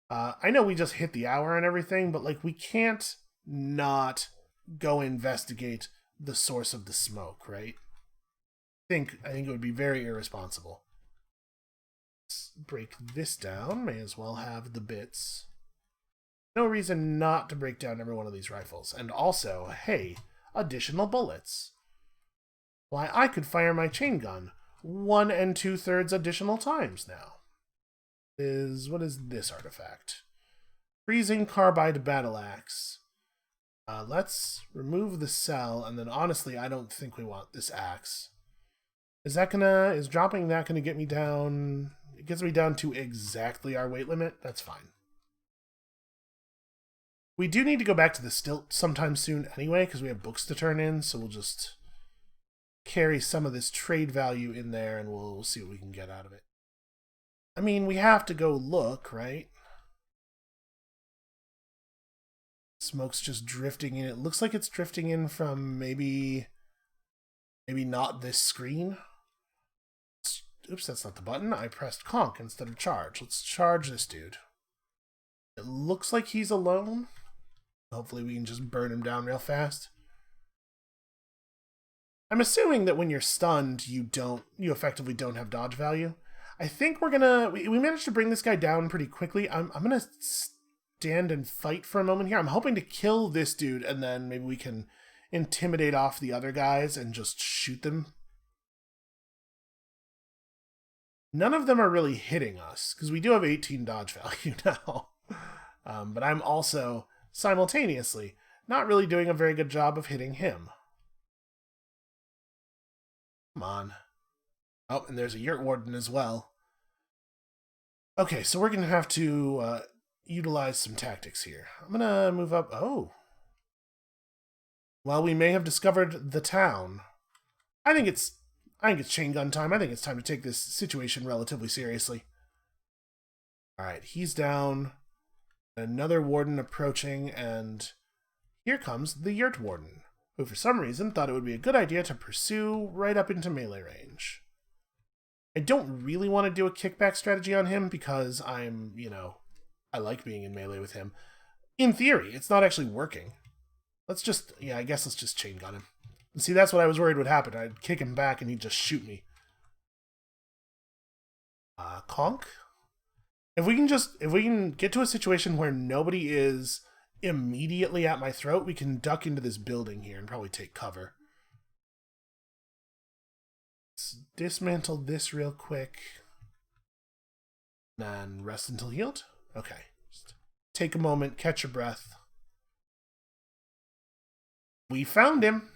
Speaker 1: I know we just hit the hour and everything, but like we can't not go investigate the source of the smoke, right? I think it would be very irresponsible. Let's break this down. May as well have the bits. No reason not to break down every one of these rifles. And also, hey, additional bullets. Why, I could fire my chain gun 1 2/3 additional times now. What is this artifact? Freezing Carbide Battle Axe. Let's remove the cell, and then honestly, I don't think we want this axe. Is dropping that gonna get me down? It gets me down to exactly our weight limit. That's fine. We do need to go back to the stilt sometime soon anyway, because we have books to turn in, so we'll just carry some of this trade value in there, and we'll see what we can get out of it. I mean, we have to go look, right? Smoke's just drifting in. It looks like it's drifting in from maybe not this screen. Oops, that's not the button. I pressed conk instead of charge. Let's charge this dude. It looks like he's alone. Hopefully we can just burn him down real fast. I'm assuming that when you're stunned, you effectively don't have dodge value. I think we managed to bring this guy down pretty quickly. I'm gonna stand and fight for a moment here. I'm hoping to kill this dude, and then maybe we can intimidate off the other guys and just shoot them. None of them are really hitting us, because we do have 18 dodge value now. But I'm also, simultaneously, not really doing a very good job of hitting him. Come on. Oh, and there's a Yurt Warden as well. Okay, so we're going to have to utilize some tactics here. I'm going to move up. Oh. While we may have discovered the town, I think it's chain gun time. I think it's time to take this situation relatively seriously. Alright, he's down. Another Warden approaching, and here comes the Yurt Warden, who for some reason thought it would be a good idea to pursue right up into melee range. I don't really want to do a kickback strategy on him because I like being in melee with him. In theory, it's not actually working. I guess let's just chain gun him. And see, that's what I was worried would happen. I'd kick him back and he'd just shoot me. Conk? If we can get to a situation where nobody is immediately at my throat, we can duck into this building here and probably take cover. Let's dismantle this real quick. And rest until healed. Okay. Just take a moment, catch your breath. We found him.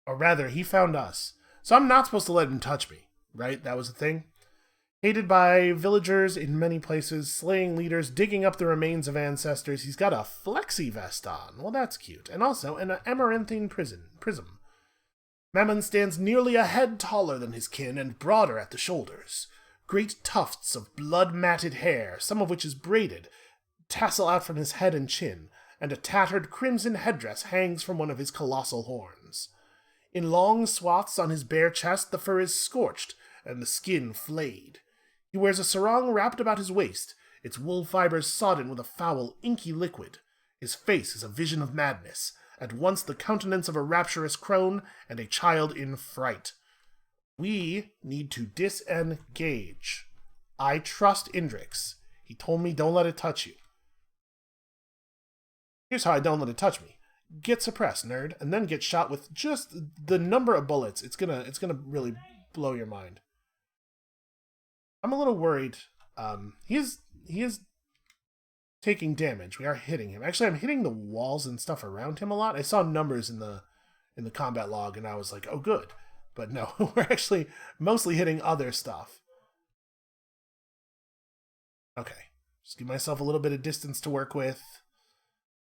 Speaker 1: Or rather, he found us. So I'm not supposed to let him touch me, right? That was the thing. Hated by villagers in many places, slaying leaders, digging up the remains of ancestors. He's got a flexi vest on. Well, that's cute. And also an Amaranthine Prism. Mammon stands nearly a head taller than his kin and broader at the shoulders. Great tufts of blood-matted hair, some of which is braided, tassel out from his head and chin, and a tattered crimson headdress hangs from one of his colossal horns. In long swaths on his bare chest, the fur is scorched, and the skin flayed. He wears a sarong wrapped about his waist, its wool fibers sodden with a foul, inky liquid. His face is a vision of madness, at once the countenance of a rapturous crone and a child in fright. We need to disengage. I trust Indrix. He told me don't let it touch you. Here's how I don't let it touch me. Get suppressed, nerd, and then get shot with just the number of bullets. It's gonna really blow your mind. I'm a little worried. He is taking damage. We are hitting him. Actually, I'm hitting the walls and stuff around him a lot. I saw numbers in the combat log, and I was like, oh, good. But no, we're actually mostly hitting other stuff. Okay, just give myself a little bit of distance to work with.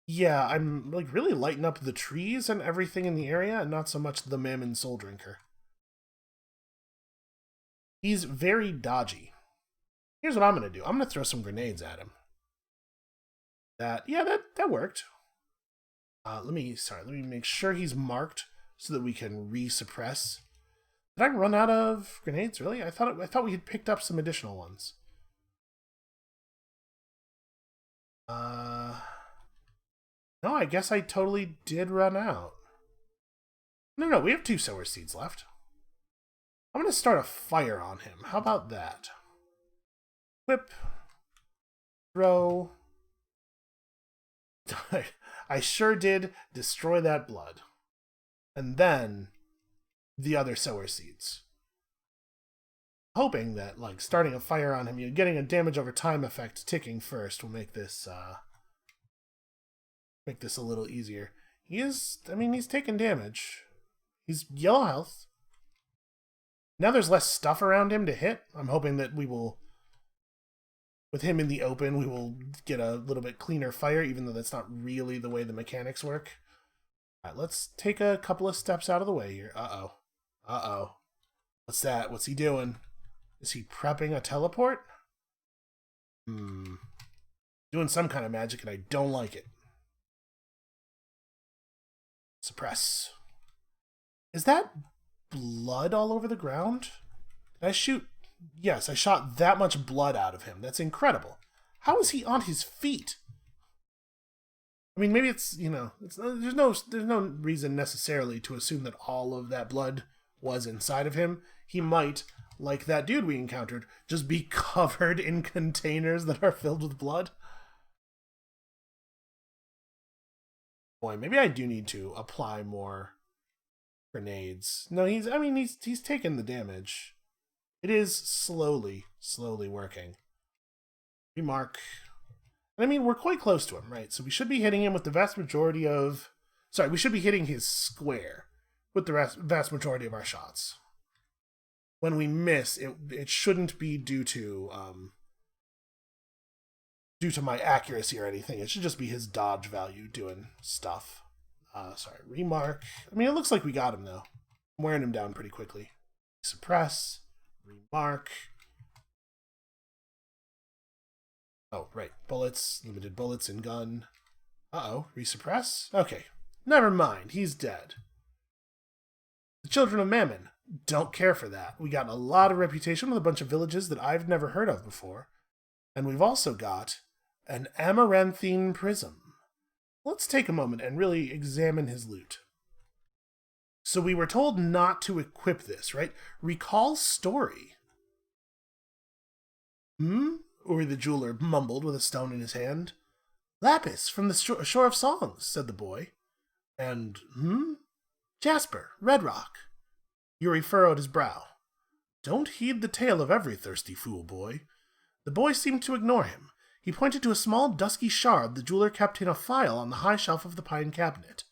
Speaker 1: Yeah, I'm like really lighting up the trees and everything in the area, and not so much the Mammon Soul Drinker. He's very dodgy. Here's what I'm going to do. I'm going to throw some grenades at him. That worked. Let me make sure he's marked so that we can resuppress. Did I run out of grenades, really? I thought we had picked up some additional ones. No, I guess I totally did run out. No, we have 2 sower seeds left. I'm going to start a fire on him. How about that? Whip. Throw. I sure did destroy that blood. And then the other sower seeds. Hoping that, like, starting a fire on him, you're getting a damage over time effect ticking first will make this a little easier. He's taking damage. He's yellow health. Now there's less stuff around him to hit. I'm hoping that we will, with him in the open, we will get a little bit cleaner fire, even though that's not really the way the mechanics work. Alright, let's take a couple of steps out of the way here. Uh-oh. What's that? What's he doing? Is he prepping a teleport? Doing some kind of magic, and I don't like it. Suppress. Is that blood all over the ground? Did I shoot? Yes, I shot that much blood out of him. That's incredible. How is he on his feet? I mean, maybe it's, there's no reason necessarily to assume that all of that blood was inside of him. He might, like that dude we encountered, just be covered in containers that are filled with blood. Boy, maybe I do need to apply more grenades. No, he's taken the damage. It is slowly working. Remark. And I mean, we're quite close to him, right? So we should be hitting him with the vast majority of... Sorry, we should be hitting his square with the vast majority of our shots. When we miss, it shouldn't be due to my accuracy or anything. It should just be his dodge value doing stuff. Sorry, remark. I mean, it looks like we got him, though. I'm wearing him down pretty quickly. Suppress. Remark. Oh, right. Bullets. Limited bullets in gun. Uh-oh. Resuppress? Okay. Never mind. He's dead. The Children of Mammon. Don't care for that. We got a lot of reputation with a bunch of villages that I've never heard of before. And we've also got an Amaranthine Prism. Let's take a moment and really examine his loot. So we were told not to equip this, right? Recall story. Hmm? Uri the jeweler mumbled with a stone in his hand. Lapis, from the shore of songs, said the boy. And, Jasper, red rock. Uri furrowed his brow. Don't heed the tale of every thirsty fool, boy. The boy seemed to ignore him. He pointed to a small, dusky shard the jeweler kept in a file on the high shelf of the pine cabinet.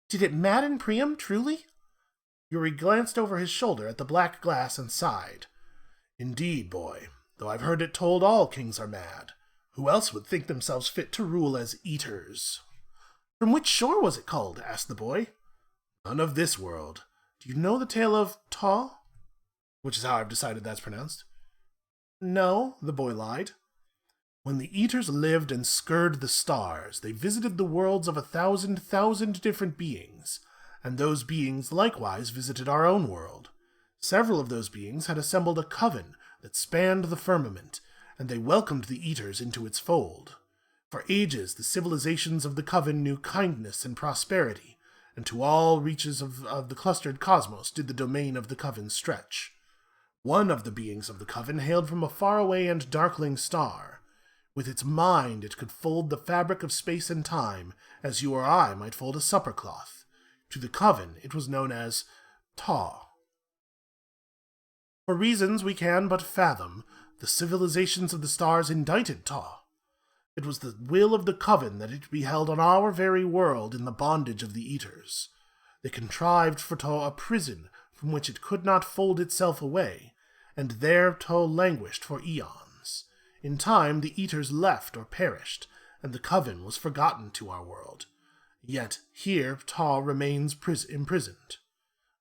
Speaker 1: Did it madden Priam, truly? Uri glanced over his shoulder at the black glass and sighed. Indeed, boy, though I've heard it told all kings are mad. Who else would think themselves fit to rule as eaters? From which shore was it called? Asked the boy. None of this world. Do you know the tale of Ta? Which is how I've decided that's pronounced. No, the boy lied. When the eaters lived and scurred the stars, they visited the worlds of 1,000,000 different beings, and those beings likewise visited our own world. Several of those beings had assembled a coven that spanned the firmament, and they welcomed the eaters into its fold. For ages the civilizations of the coven knew kindness and prosperity, and to all reaches of the clustered cosmos did the domain of the coven stretch. One of the beings of the coven hailed from a faraway and darkling star. With its mind it could fold the fabric of space and time, as you or I might fold a supper cloth. To the coven it was known as Ta. For reasons we can but fathom, the civilizations of the stars indicted Ta. It was the will of the coven that it be held on our very world in the bondage of the eaters. They contrived for Ta a prison from which it could not fold itself away, and there Ta languished for eons. In time the eaters left or perished, and the coven was forgotten to our world. Yet here Ta remains imprisoned.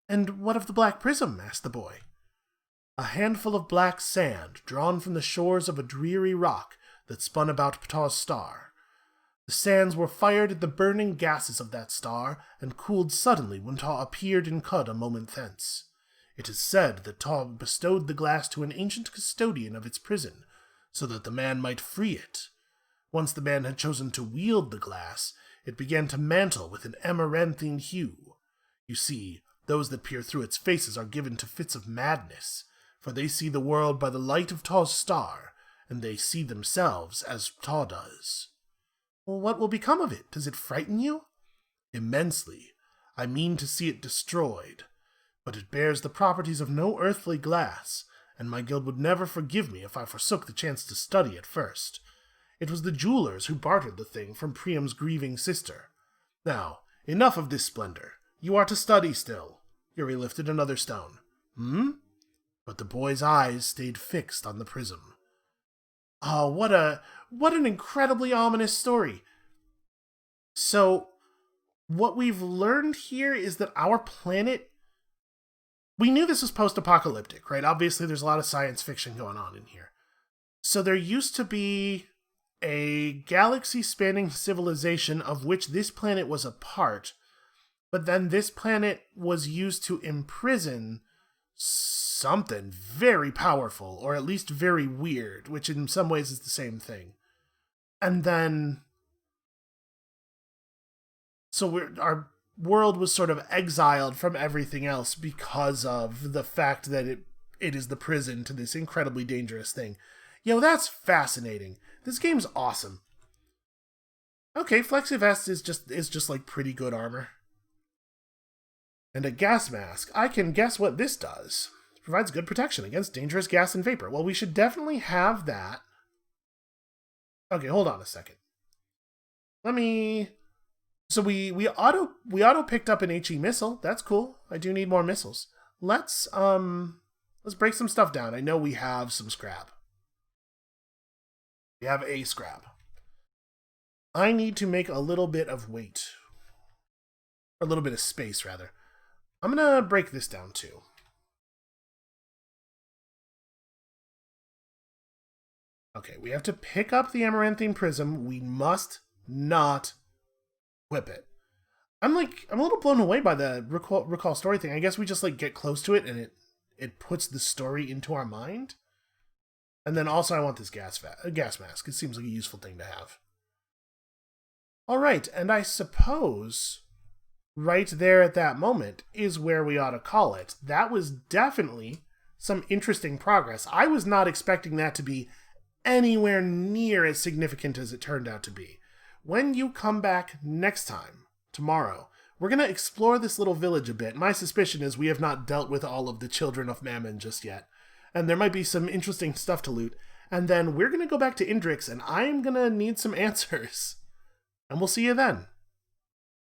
Speaker 1: And what of the black prism? Asked the boy. A handful of black sand drawn from the shores of a dreary rock that spun about Ptah's star. The sands were fired at the burning gases of that star, and cooled suddenly when Ptah appeared in Cud a moment thence. It is said that Ptah bestowed the glass to an ancient custodian of its prison, so that the man might free it. Once the man had chosen to wield the glass, it began to mantle with an amaranthine hue. You see, those that peer through its faces are given to fits of madness, for they see the world by the light of Ptah's star, and they see themselves as Ptah does. Well, what will become of it? Does it frighten you? Immensely. I mean to see it destroyed. But it bears the properties of no earthly glass, and my guild would never forgive me if I forsook the chance to study it first. It was the jewelers who bartered the thing from Priam's grieving sister. Now, enough of this splendor. You are to study still. Uri lifted another stone. But the boy's eyes stayed fixed on the prism. Oh, what an incredibly ominous story. So, what we've learned here is that our planet... We knew this was post-apocalyptic, right? Obviously, there's a lot of science fiction going on in here. So there used to be a galaxy-spanning civilization of which this planet was a part, but then this planet was used to imprison something very powerful, or at least very weird, which in some ways is the same thing. And then... So our world was sort of exiled from everything else because of the fact that it is the prison to this incredibly dangerous thing. Yo, that's fascinating. This game's awesome. Okay, Flexi Vest is just like pretty good armor. And a gas mask. I can guess what this does. It provides good protection against dangerous gas and vapor. Well, we should definitely have that. Okay, hold on a second. Let me... So we auto picked up an HE missile. That's cool. I do need more missiles. Let's break some stuff down. I know we have some scrap. We have a scrap. I need to make a little bit of weight. Or a little bit of space, rather. I'm gonna break this down too. Okay, we have to pick up the Amaranthine Prism. We must not whip it. I'm a little blown away by the recall story thing. I guess we just like get close to it and it puts the story into our mind. And then also I want this gas mask. It seems like a useful thing to have. All right, and I suppose right there at that moment is where we ought to call it. That was definitely some interesting progress. I was not expecting that to be anywhere near as significant as it turned out to be. When you come back next time, tomorrow, we're going to explore this little village a bit. My suspicion is we have not dealt with all of the children of Mammon just yet, and there might be some interesting stuff to loot. And then we're going to go back to Indrix, and I'm going to need some answers. And we'll see you then.